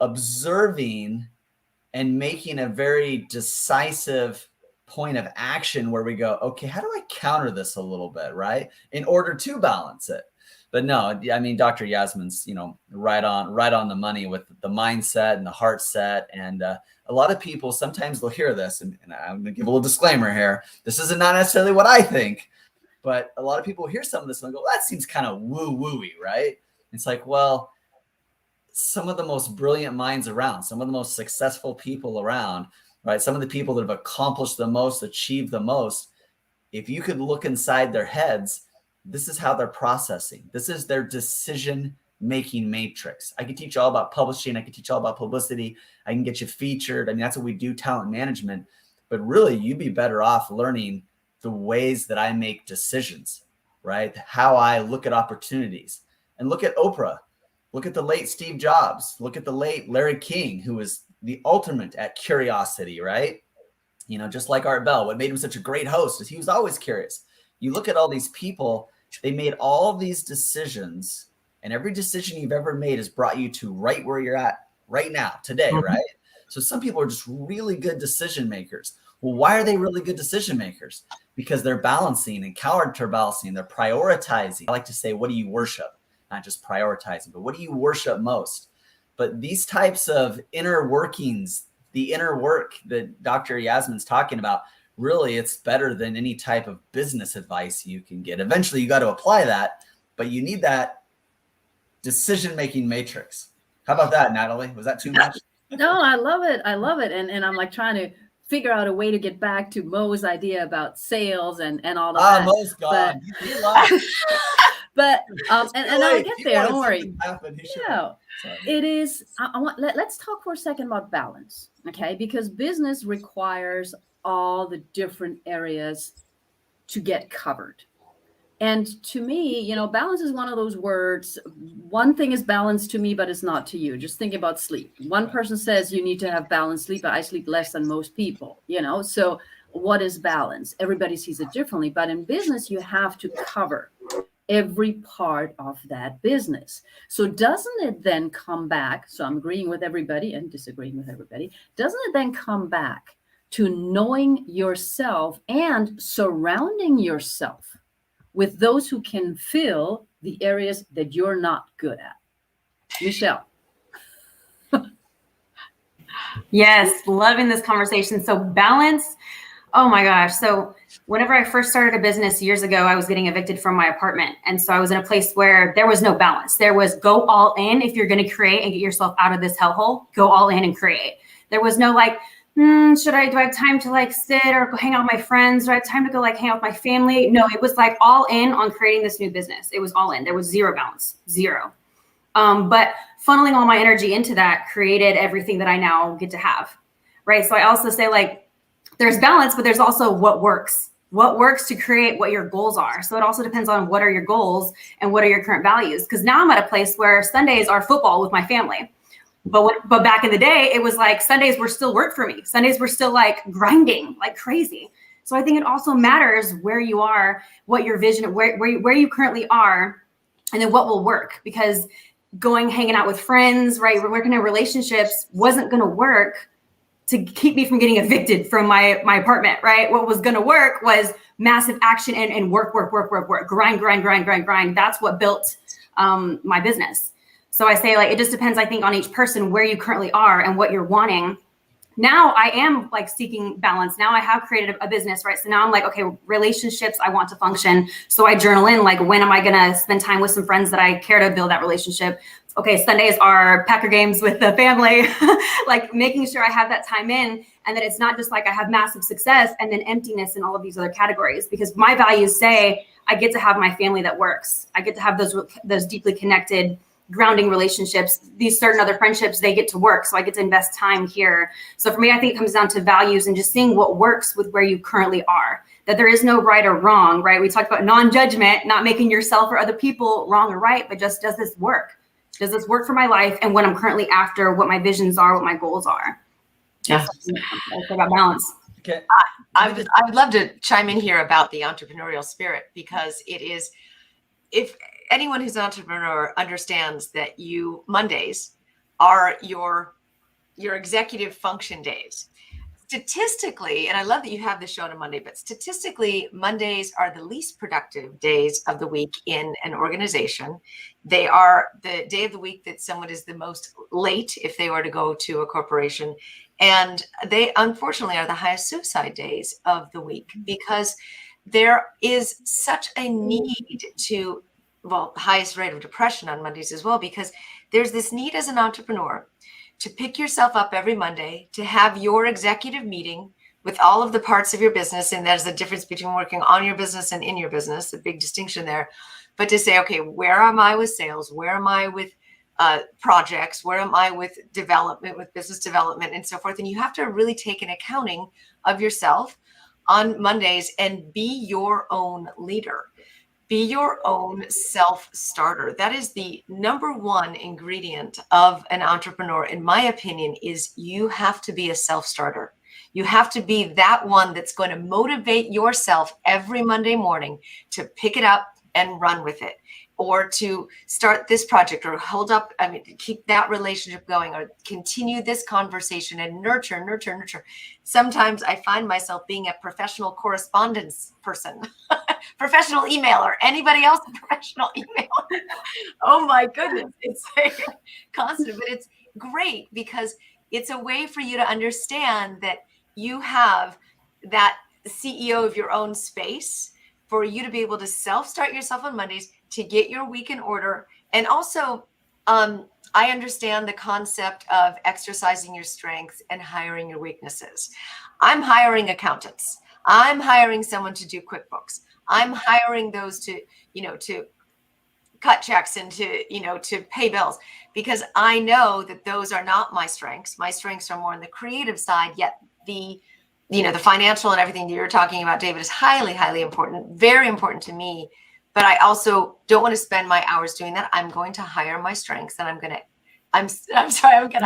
observing and making a very decisive point of action where we go, okay, how do I counter this a little bit, right? In order to balance it. But no, I mean, Dr. Yasmin's, right on the money with the mindset and the heart set. And a lot of people, sometimes they'll hear this, and I'm going to give a little disclaimer here. This is not necessarily what I think, but a lot of people hear some of this and go, that seems kind of woo-woo-y, right? It's like, well, some of the most brilliant minds around, some of the most successful people around, right? Some of the people that have accomplished the most, achieved the most, if you could look inside their heads, this is how they're processing. This is their decision-making matrix. I can teach you all about publishing. I can teach you all about publicity. I can get you featured. I mean, that's what we do, talent management. But really, you'd be better off learning the ways that I make decisions, right? How I look at opportunities. And look at Oprah. Look at the late Steve Jobs. Look at the late Larry King, who was the ultimate at curiosity, right? Just like Art Bell, what made him such a great host is he was always curious. You look at all these people, they made all these decisions, and every decision you've ever made has brought you to right where you're at right now, today, right? So some people are just really good decision makers. Well, why are they really good decision makers? Because they're balancing and counterbalancing. They're prioritizing. I like to say, what do you worship? Not just prioritizing, but what do you worship most? But these types of inner workings, the inner work that Dr. Yasmin's talking about, really, it's better than any type of business advice you can get. Eventually, you got to apply that, but you need that decision-making matrix. How about that, Natalie? Was that too much? No, I love it. I love it. And I'm like trying to figure out a way to get back to Mo's idea about sales and all of that. Mo's gone. But and I'll get there. Don't worry. Yeah, it is. Let's talk for a second about balance, okay? Because business requires all the different areas to get covered. And to me, balance is one of those words. One thing is balance to me, but it's not to you. Just think about sleep. One person says you need to have balanced sleep, but I sleep less than most people, So what is balance? Everybody sees it differently. But in business, you have to cover every part of that business. So doesn't it then come back? So I'm agreeing with everybody and disagreeing with everybody. Doesn't it then come back to knowing yourself and surrounding yourself with those who can fill the areas that you're not good at? Michelle. Yes, loving this conversation. So balance, oh my gosh. So whenever I first started a business years ago, I was getting evicted from my apartment. And so I was in a place where there was no balance. There was go all in. If you're going to create and get yourself out of this hellhole, go all in and create. There was no like, do I have time to sit or go hang out with my friends? Do I have time to go hang out with my family? No, it was all in on creating this new business. It was all in. There was zero balance, zero. But funneling all my energy into that created everything that I now get to have, right? So I also say there's balance, but there's also what works to create what your goals are. So it also depends on what are your goals and what are your current values. Because now I'm at a place where Sundays are football with my family. But back in the day, it was Sundays were still work for me. Sundays were still grinding like crazy. So I think it also matters where you are, what your vision, where you currently are, and then what will work. Because hanging out with friends, right, working in relationships wasn't going to work to keep me from getting evicted from my apartment, right? What was going to work was massive action and work, grind. That's what built my business. So I say it just depends, I think, on each person, where you currently are and what you're wanting. Now I am seeking balance. Now I have created a business, right? So now I'm okay, relationships, I want to function. So I journal in, when am I going to spend time with some friends that I care to build that relationship? Okay, Sundays are Packer games with the family, making sure I have that time in, and that it's not just I have massive success and then emptiness in all of these other categories, because my values say I get to have my family that works. I get to have those deeply connected, grounding relationships. These certain other friendships, they get to work. So I get to invest time here. So for me, I think it comes down to values and just seeing what works with where you currently are, that there is no right or wrong, right? We talked about non-judgment, not making yourself or other people wrong or right, but just, does this work? Does this work for my life and what I'm currently after, what my visions are, what my goals are? Yeah. It's about balance. Okay. I would love to chime in here about the entrepreneurial spirit, because it is, if anyone who's an entrepreneur understands that Mondays are your executive function days. Statistically, and I love that you have this show on a Monday, but statistically, Mondays are the least productive days of the week in an organization. They are the day of the week that someone is the most late if they were to go to a corporation. And they, unfortunately, are the highest suicide days of the week, because there is such a need to, highest rate of depression on Mondays as well, because there's this need as an entrepreneur to pick yourself up every Monday, to have your executive meeting with all of the parts of your business. And there's a difference between working on your business and in your business, a big distinction there. But to say, okay, where am I with sales? Where am I with projects? Where am I with development, with business development and so forth? And you have to really take an accounting of yourself on Mondays and be your own leader. Be your own self-starter. That is the number one ingredient of an entrepreneur, in my opinion, is you have to be a self-starter. You have to be that one that's going to motivate yourself every Monday morning to pick it up and run with it. or to start this project, or hold up, keep that relationship going, or continue this conversation and nurture. Sometimes I find myself being a professional correspondence person, professional emailer, anybody else a professional emailer? Oh my goodness. It's like constant, but it's great because it's a way for you to understand that you have that CEO of your own space, for you to be able to self-start yourself on Mondays, to get your week in order. And also, I understand the concept of exercising your strengths and hiring your weaknesses. I'm hiring accountants. I'm hiring someone to do QuickBooks. I'm hiring those to cut checks and to pay bills, because I know that those are not my strengths. My strengths are more on the creative side, yet the financial and everything that you're talking about, David, is highly, highly important, very important to me. But I also don't want to spend my hours doing that. I'm going to hire my strengths, and I'm going to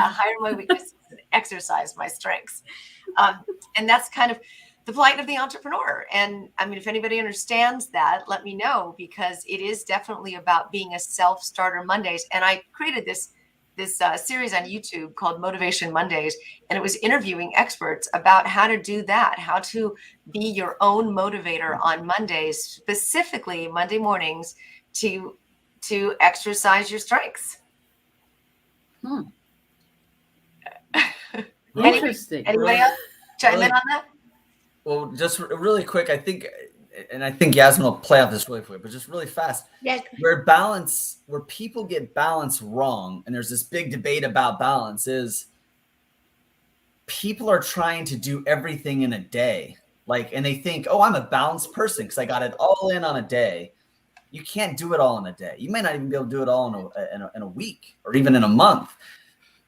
hire my weaknesses and exercise my strengths. And that's kind of the plight of the entrepreneur. And if anybody understands that, let me know, because it is definitely about being a self-starter Mondays. And I created this series on YouTube called Motivation Mondays, and it was interviewing experts about how to do that, how to be your own motivator on Mondays, specifically Monday mornings, to exercise your strengths. Interesting. Anybody else chime in on that? Well, just really quick, I think Yasmin will play out this really quick, but just really fast. Yeah. Where people get balance wrong, and there's this big debate about balance, is people are trying to do everything in a day. And they think, oh, I'm a balanced person because I got it all in on a day. You can't do it all in a day. You may not even be able to do it all in a week or even in a month.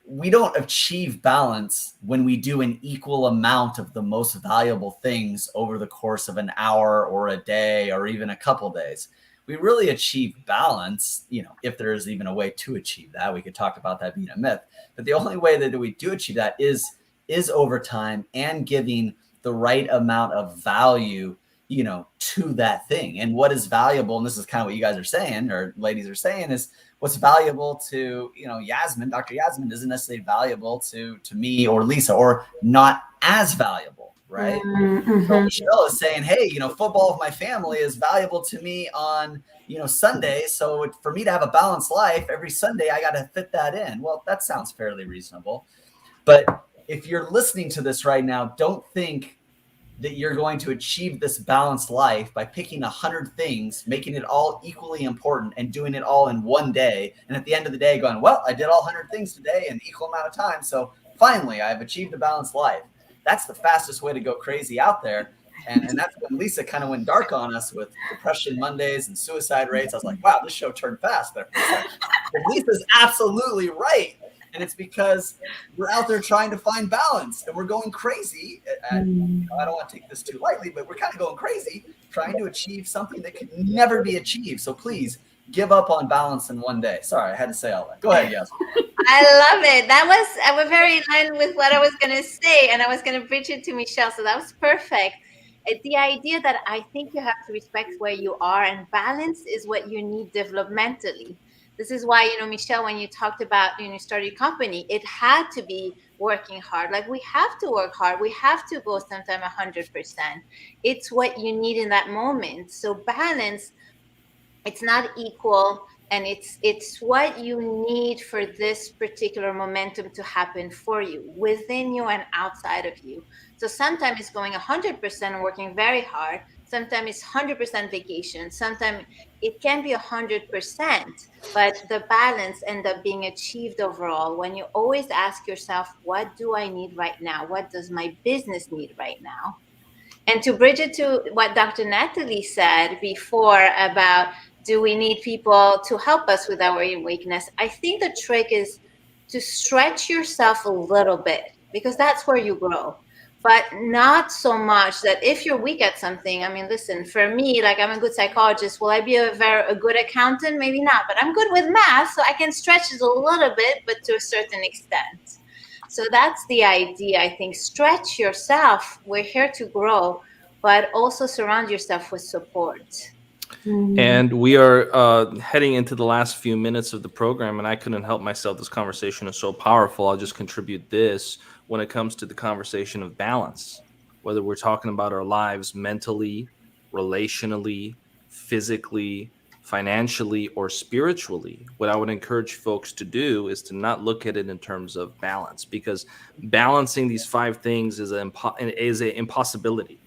We don't achieve balance when we do an equal amount of the most valuable things over the course of an hour or a day or even a couple days. We really achieve balance, if there is even a way to achieve that. We could talk about that being a myth, but the only way that we do achieve that is over time and giving the right amount of value, to that thing. And what is valuable, and this is kind of what you guys are saying, or ladies are saying, is what's valuable to, Yasmin, Dr. Yasmin, isn't necessarily valuable to me or Lisa, or not as valuable, right? Mm-hmm. So Michelle is saying, hey, football with my family is valuable to me on, Sunday. So for me to have a balanced life, every Sunday, I got to fit that in. Well, that sounds fairly reasonable. But if you're listening to this right now, don't think that you're going to achieve this balanced life by picking 100 things, making it all equally important and doing it all in one day. And at the end of the day going, well, I did all 100 things today in equal amount of time. So finally, I've achieved a balanced life. That's the fastest way to go crazy out there. And that's when Lisa kind of went dark on us with Depression Mondays and suicide rates. I was like, wow, this show turned fast there for a second. But Lisa's absolutely right. And it's because we're out there trying to find balance, and we're going crazy. I don't want to take this too lightly, but we're kind of going crazy trying to achieve something that could never be achieved. So please give up on balance in one day. Sorry, I had to say all that. Go ahead, Yas. I love it. I was very in line with what I was going to say, and I was going to bridge it to Michelle. So that was perfect. The idea that I think you have to respect where you are, and balance is what you need developmentally. This is why, Michelle, when you talked about, you started your company, it had to be working hard. Like, we have to work hard. We have to go sometime 100%. It's what you need in that moment. So balance, it's not equal, and it's what you need for this particular momentum to happen for you, within you and outside of you. So sometimes it's going 100% and working very hard. Sometimes it's 100% vacation. Sometimes it can be 100%, but the balance ends up being achieved overall when you always ask yourself, what do I need right now? What does my business need right now? And to bridge it to what Dr. Natalie said before about, do we need people to help us with our weakness? I think the trick is to stretch yourself a little bit, because that's where you grow. But not so much that if you're weak at something, listen, for me, like, I'm a good psychologist. Will I be a good accountant? Maybe not, but I'm good with math, so I can stretch it a little bit, but to a certain extent. So that's the idea, I think. Stretch yourself. We're here to grow, but also surround yourself with support. And we are heading into the last few minutes of the program, and I couldn't help myself. This conversation is so powerful. I'll just contribute this when it comes to the conversation of balance, whether we're talking about our lives mentally, relationally, physically, financially, or spiritually. What I would encourage folks to do is to not look at it in terms of balance, because balancing these 5 things is an impossibility.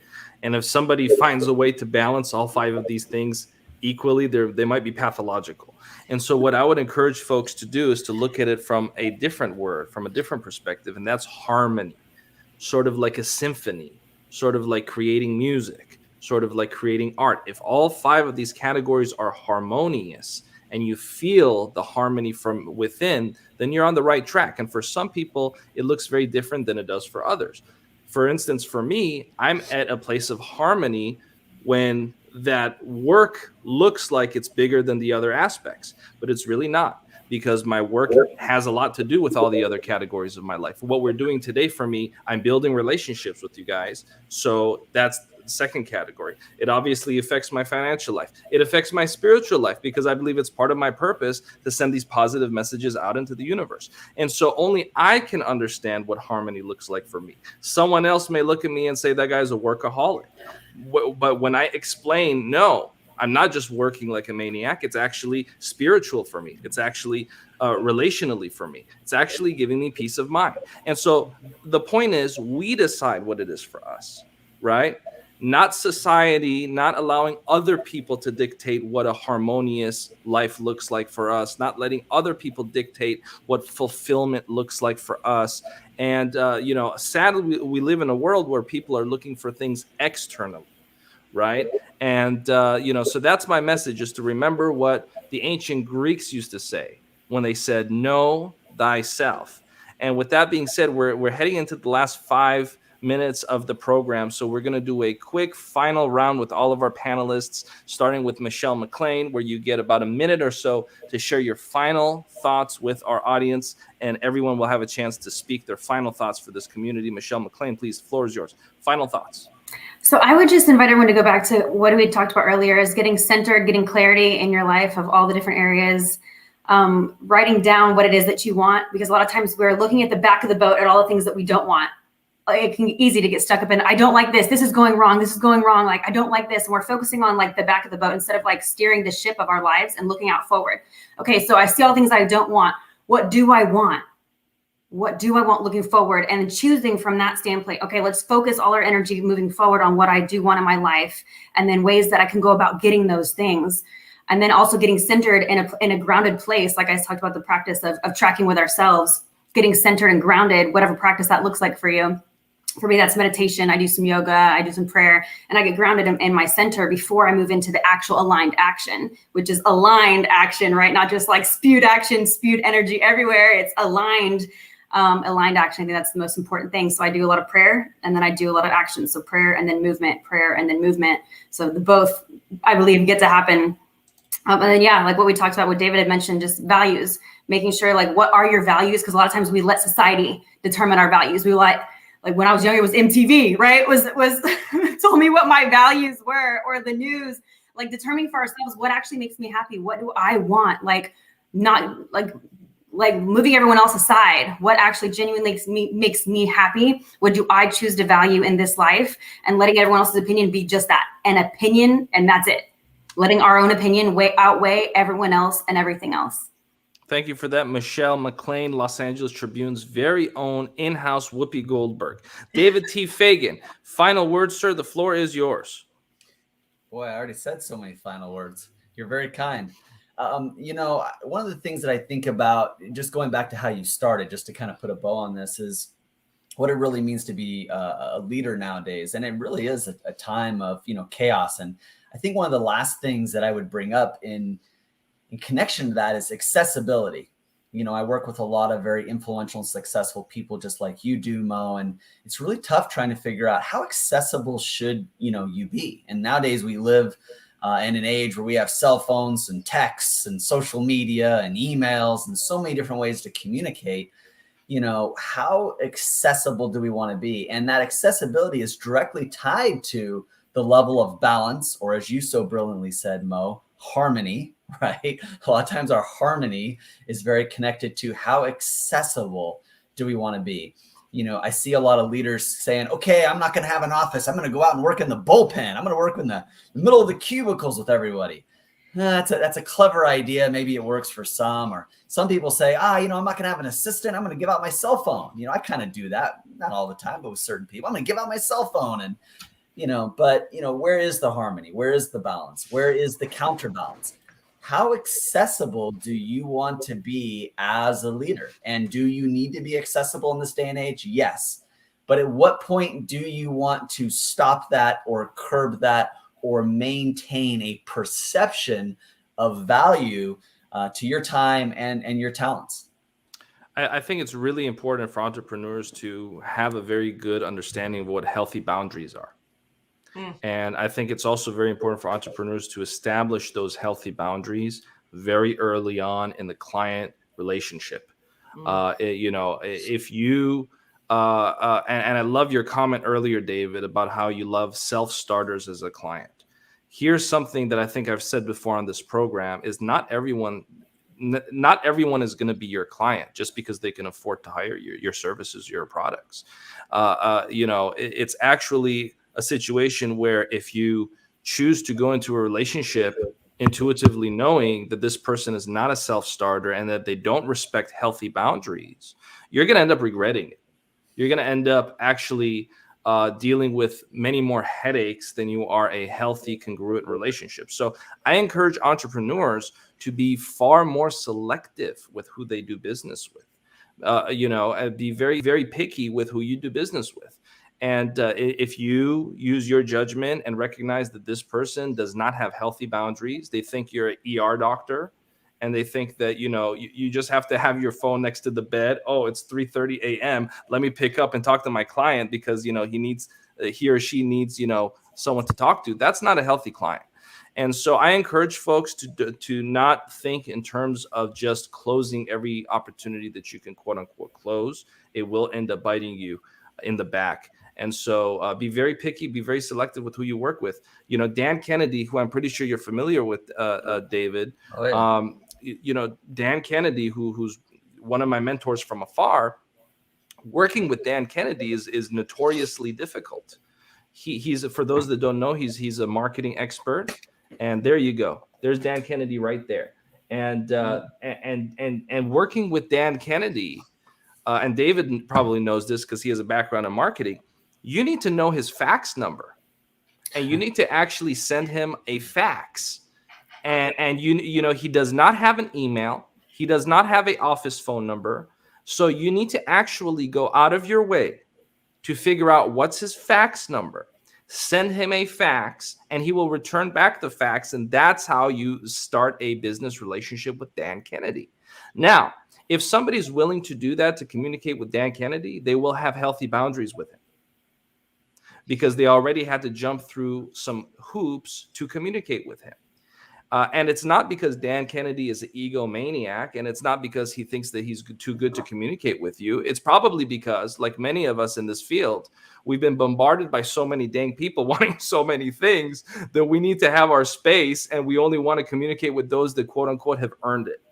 And if somebody finds a way to balance all 5 of these things equally, they might be pathological. And so what I would encourage folks to do is to look at it from a different word, from a different perspective, and that's harmony. Sort of like a symphony, sort of like creating music, sort of like creating art. If all 5 of these categories are harmonious and you feel the harmony from within, then you're on the right track. And for some people, it looks very different than it does for others. For instance, for me, I'm at a place of harmony when that work looks like it's bigger than the other aspects, but it's really not, because my work has a lot to do with all the other categories of my life. What we're doing today for me, I'm building relationships with you guys. So that's the second category. It obviously affects my financial life. It affects my spiritual life, because I believe it's part of my purpose to send these positive messages out into the universe. And so only I can understand what harmony looks like for me. Someone else may look at me and say, that guy's a workaholic. But when I explain, no, I'm not just working like a maniac. It's actually spiritual for me. It's actually relationally for me. It's actually giving me peace of mind. And so the point is, we decide what it is for us, right? Not society, not allowing other people to dictate what a harmonious life looks like for us, not letting other people dictate what fulfillment looks like for us. And, sadly, we live in a world where people are looking for things externally, right? And, so that's my message, is to remember what the ancient Greeks used to say when they said, know thyself. And with that being said, we're heading into the last 5 minutes of the program. So we're going to do a quick final round with all of our panelists, starting with Michelle McLean, where you get about a minute or so to share your final thoughts with our audience, and everyone will have a chance to speak their final thoughts for this community. Michelle McLean, please, the floor is yours. Final thoughts. So I would just invite everyone to go back to what we talked about earlier, is getting centered, getting clarity in your life of all the different areas, writing down what it is that you want, because a lot of times we're looking at the back of the boat at all the things that we don't want. It can be easy to get stuck up in, I don't like this. This is going wrong. This is going wrong. Like, I don't like this. And we're focusing on like the back of the boat instead of like steering the ship of our lives and looking out forward. Okay, so I see all things I don't want. What do I want? What do I want looking forward? And choosing from that standpoint, okay, let's focus all our energy moving forward on what I do want in my life, and then ways that I can go about getting those things. And then also getting centered in a grounded place. Like I talked about, the practice of tracking with ourselves, getting centered and grounded, whatever practice that looks like for you. For me, that's meditation. I do some yoga, I do some prayer, and I get grounded in my center before I move into the actual aligned action, which is aligned action, right? Not just like spewed action, spewed energy everywhere. It's aligned action. I think that's the most important thing. So I do a lot of prayer, and then I do a lot of action. So prayer and then movement, prayer and then movement. So the both, I believe, get to happen. And then, yeah, like what we talked about, what David had mentioned, just values, making sure like, what are your values? Because a lot of times we let society determine our values. We like when I was younger, it was MTV, right? Was told me what my values were, or the news, like determining for ourselves what actually makes me happy. What do I want? Like, not like moving everyone else aside. What actually genuinely makes me happy? What do I choose to value in this life? And letting everyone else's opinion be just that, an opinion, and that's it. Letting our own opinion outweigh everyone else and everything else. Thank you for that, Michelle McLean, Los Angeles Tribune's very own in-house Whoopi Goldberg. David T. Fagan, final words, sir. The floor is yours. Boy, I already said so many final words. You're very kind. One of the things that I think about, just going back to how you started, just to kind of put a bow on this, is what it really means to be a leader nowadays. And it really is a time of, chaos. And I think one of the last things that I would bring up in connection to that is accessibility. I work with a lot of very influential and successful people, just like you do, Mo, and it's really tough trying to figure out how accessible should, you be. And nowadays we live in an age where we have cell phones and texts and social media and emails and so many different ways to communicate. How accessible do we want to be? And that accessibility is directly tied to the the level of balance, or as you so brilliantly said, Mo, harmony, right? A lot of times our harmony is very connected to how accessible do we want to be. You know, I see a lot of leaders saying, okay, I'm not going to have an office. I'm going to go out and work in the bullpen. I'm going to work in the middle of the cubicles with everybody. That's a clever idea. Maybe it works for some, or some people say, I'm not going to have an assistant. I'm going to give out my cell phone. You know, I kind of do that, not all the time, but with certain people, I'm going to give out my cell phone. And, but where is the harmony? Where is the balance? Where is the counterbalance? How accessible do you want to be as a leader? And do you need to be accessible in this day and age? Yes. But at what point do you want to stop that or curb that or maintain a perception of value to your time and your talents? I think it's really important for entrepreneurs to have a very good understanding of what healthy boundaries are. And I think it's also very important for entrepreneurs to establish those healthy boundaries very early on in the client relationship. If you, and I love your comment earlier, David, about how you love self-starters as a client. Here's something that I think I've said before on this program is not everyone is going to be your client just because they can afford to hire your services, your products. It's actually a situation where if you choose to go into a relationship intuitively knowing that this person is not a self-starter and that they don't respect healthy boundaries, you're going to end up regretting it. You're going to end up actually dealing with many more headaches than you are a healthy, congruent relationship. So I encourage entrepreneurs to be far more selective with who they do business with, and be very, very picky with who you do business with. And if you use your judgment and recognize that this person does not have healthy boundaries, they think you're an ER doctor, and they think that, you just have to have your phone next to the bed. Oh, it's 3:30 a.m. Let me pick up and talk to my client because, he or she needs, someone to talk to. That's not a healthy client. And so I encourage folks to not think in terms of just closing every opportunity that you can, quote unquote, close. It will end up biting you in the back. And so be very picky, be very selective with who you work with. Dan Kennedy, who I'm pretty sure you're familiar with, David. Oh, yeah. Dan Kennedy, who's one of my mentors from afar, working with Dan Kennedy is notoriously difficult. He's, for those that don't know, he's a marketing expert. And there you go. There's Dan Kennedy right there. And working with Dan Kennedy, and David probably knows this because he has a background in marketing, you need to know his fax number, and you need to actually send him a fax. And he does not have an email. He does not have an office phone number. So you need to actually go out of your way to figure out what's his fax number, send him a fax, and he will return back the fax. And that's how you start a business relationship with Dan Kennedy. Now, if somebody's willing to do that, to communicate with Dan Kennedy, they will have healthy boundaries with him because they already had to jump through some hoops to communicate with him. And it's not because Dan Kennedy is an egomaniac, and it's not because he thinks that he's too good to communicate with you. It's probably because, like many of us in this field, we've been bombarded by so many dang people wanting so many things that we need to have our space, and we only want to communicate with those that, quote unquote, have earned it.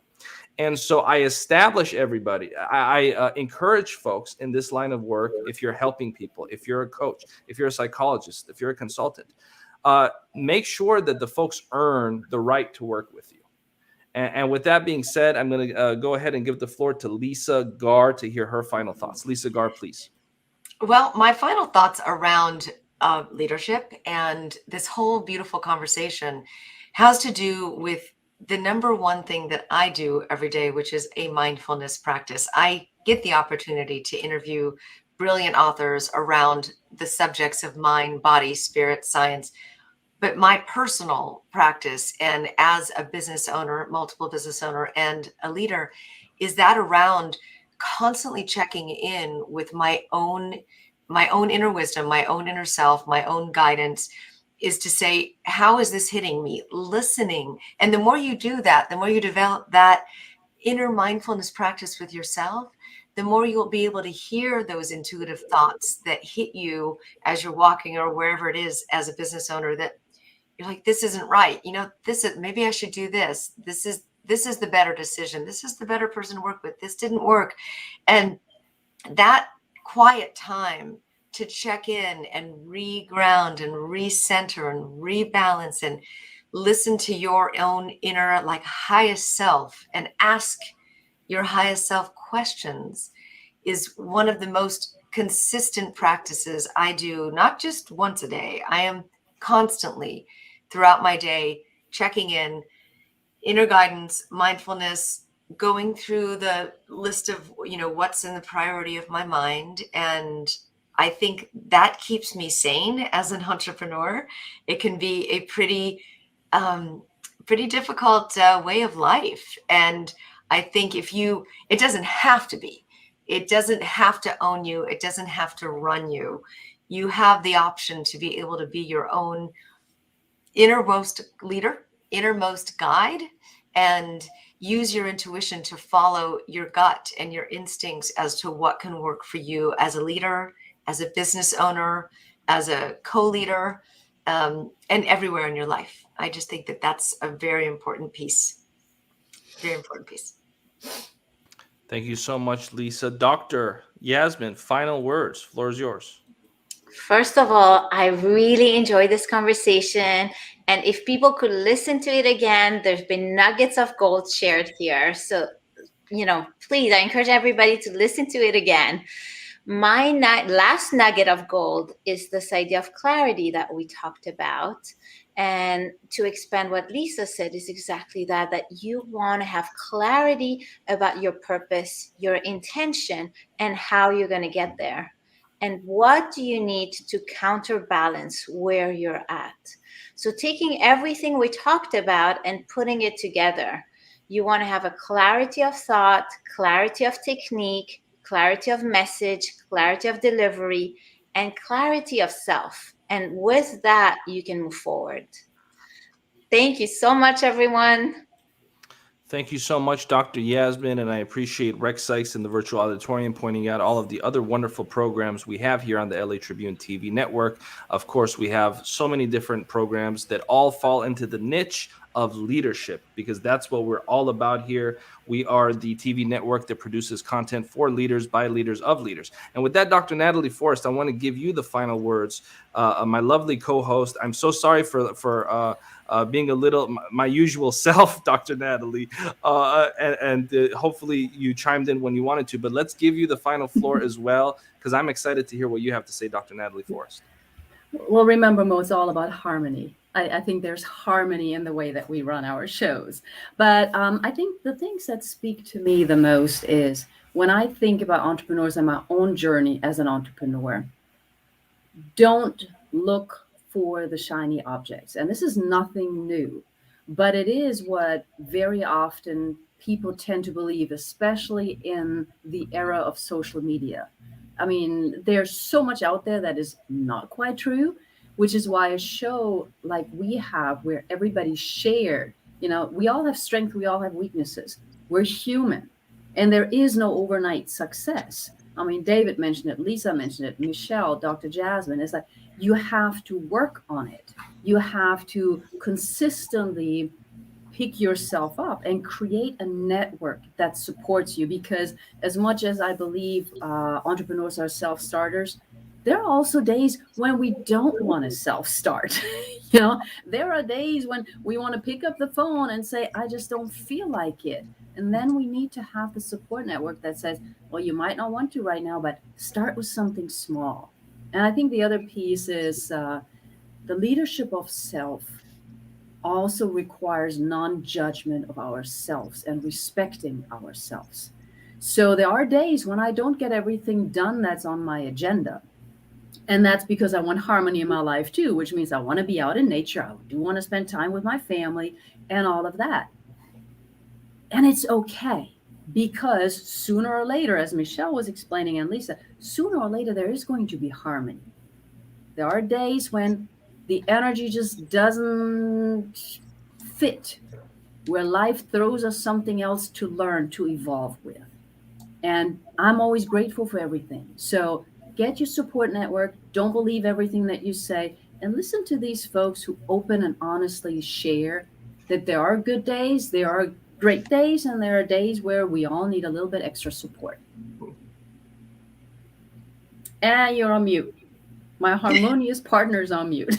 And so I establish everybody. I encourage folks in this line of work, if you're helping people, if you're a coach, if you're a psychologist, if you're a consultant, make sure that the folks earn the right to work with you. And with that being said, I'm going to go ahead and give the floor to Lisa Gar to hear her final thoughts. Lisa Gar, please. Well, my final thoughts around leadership and this whole beautiful conversation has to do with the number one thing that I do every day, which is a mindfulness practice. I get the opportunity to interview brilliant authors around the subjects of mind, body, spirit, science. But my personal practice, and as a business owner, multiple business owner, and a leader, is that around constantly checking in with my own inner wisdom, my own inner self, my own guidance, is to say, how is this hitting me? Listening. And the more you do that, the more you develop that inner mindfulness practice with yourself, the more you'll be able to hear those intuitive thoughts that hit you as you're walking or wherever it is as a business owner, that you're like, this isn't right. This is, maybe I should do this. This is the better decision. This is the better person to work with. This didn't work. And that quiet time to check in and re-ground and recenter and rebalance and listen to your own inner, like, highest self, and ask your highest self questions is one of the most consistent practices I do, not just once a day. I am constantly throughout my day checking in, inner guidance, mindfulness, going through the list of, what's in the priority of my mind. And I think that keeps me sane as an entrepreneur. It can be a pretty difficult way of life. And I think it doesn't have to be. It doesn't have to own you. It doesn't have to run you. You have the option to be able to be your own innermost leader, innermost guide, and use your intuition to follow your gut and your instincts as to what can work for you as a leader, as a business owner, as a co-leader, and everywhere in your life. I just think that that's a very important piece. Very important piece. Thank you so much, Lisa. Dr. Yasmin, final words. Floor is yours. First of all, I really enjoyed this conversation. And if people could listen to it again, there's been nuggets of gold shared here. So, please, I encourage everybody to listen to it again. My last nugget of gold is this idea of clarity that we talked about. And to expand what Lisa said is exactly that you want to have clarity about your purpose, your intention, and how you're going to get there. And what do you need to counterbalance where you're at? So taking everything we talked about and putting it together, you want to have a clarity of thought, clarity of technique, clarity of message, clarity of delivery, and clarity of self. And with that, you can move forward. Thank you so much, everyone. Thank you so much, Dr. Yasmin, and I appreciate Rex Sykes in the virtual auditorium pointing out all of the other wonderful programs we have here on the LA Tribune TV Network. Of course, we have so many different programs that all fall into the niche of leadership, because that's what we're all about here. We are the TV network that produces content for leaders, by leaders, of leaders. And with that, Dr. Natalie Forrest, I want to give you the final words. My lovely co-host, I'm so sorry for being a little my usual self, Dr. Natalie, and hopefully you chimed in when you wanted to, but let's give you the final floor as well, because I'm excited to hear what you have to say, Dr. Natalie Forrest. Well, remember, Mo, it's all about harmony. I think there's harmony in the way that we run our shows. But I think the things that speak to me the most is when I think about entrepreneurs and my own journey as an entrepreneur, don't look for the shiny objects. And this is nothing new, but it is what very often people tend to believe, especially in the era of social media. I mean, there's so much out there that is not quite true, which is why a show like we have, where everybody's shared, we all have strength, we all have weaknesses. We're human, and there is no overnight success. I mean, David mentioned it, Lisa mentioned it, Michelle, Dr. Jasmine, is that you have to work on it. You have to consistently pick yourself up and create a network that supports you, because as much as I believe entrepreneurs are self-starters, there are also days when we don't want to self-start. There are days when we want to pick up the phone and say, I just don't feel like it. And then we need to have the support network that says, well, you might not want to right now, but start with something small. And I think the other piece is the leadership of self also requires non-judgment of ourselves and respecting ourselves. So there are days when I don't get everything done that's on my agenda. And that's because I want harmony in my life too, which means I want to be out in nature. I do want to spend time with my family and all of that. And it's okay, because sooner or later, as Michelle was explaining and Lisa, sooner or later, there is going to be harmony. There are days when the energy just doesn't fit, where life throws us something else to learn, to evolve with. And I'm always grateful for everything. So get your support network. Don't believe everything that you say. And listen to these folks who open and honestly share that there are good days, there are great days, and there are days where we all need a little bit extra support. And you're on mute. My harmonious partner's on mute.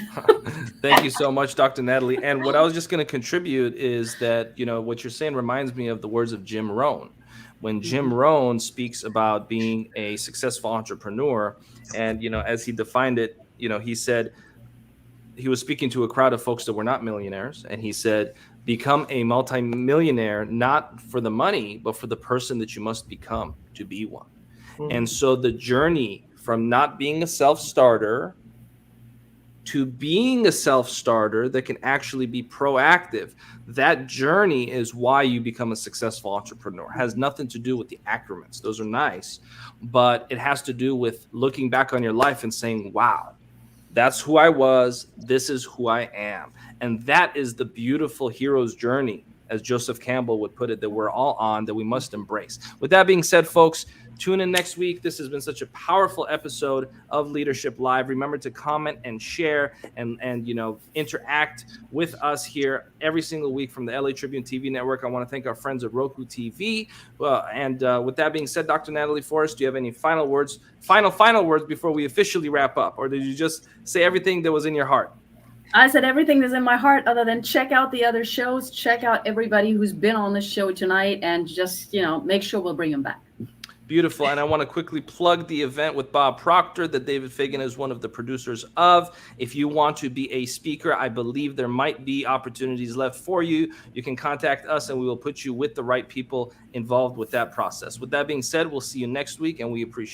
Thank you so much, Dr. Natalie. And what I was just going to contribute is that, you know, what you're saying reminds me of the words of Jim Rohn. When Jim Rohn speaks about being a successful entrepreneur, and, you know, as he defined it, you know, he said, he was speaking to a crowd of folks that were not millionaires. And he said, become a multimillionaire, not for the money, but for the person that you must become to be one. And so the journey from not being a self-starter to being a self-starter that can actually be proactive, that journey is why you become a successful entrepreneur. It has nothing to do with the acronyms. Those are nice, but it has to do with looking back on your life and saying, wow, that's who I was. This is who I am. And that is the beautiful hero's journey, as Joseph Campbell would put it, that we're all on, that we must embrace. With that being said, folks, tune in next week. This has been such a powerful episode of Leadership Live. Remember to comment and share and you know, interact with us here every single week from the LA Tribune TV Network. I want to thank our friends at ROKU TV. With that being said, Dr. Natalie Forrest, do you have any final words before we officially wrap up? Or did you just say everything that was in your heart? I said everything that's in my heart, other than check out the other shows, check out everybody who's been on this show tonight, and just, you know, make sure we'll bring them back. Beautiful. And I want to quickly plug the event with Bob Proctor that David Fagan is one of the producers of. If you want to be a speaker, I believe there might be opportunities left for you. You can contact us and we will put you with the right people involved with that process. With that being said, we'll see you next week, and we appreciate it.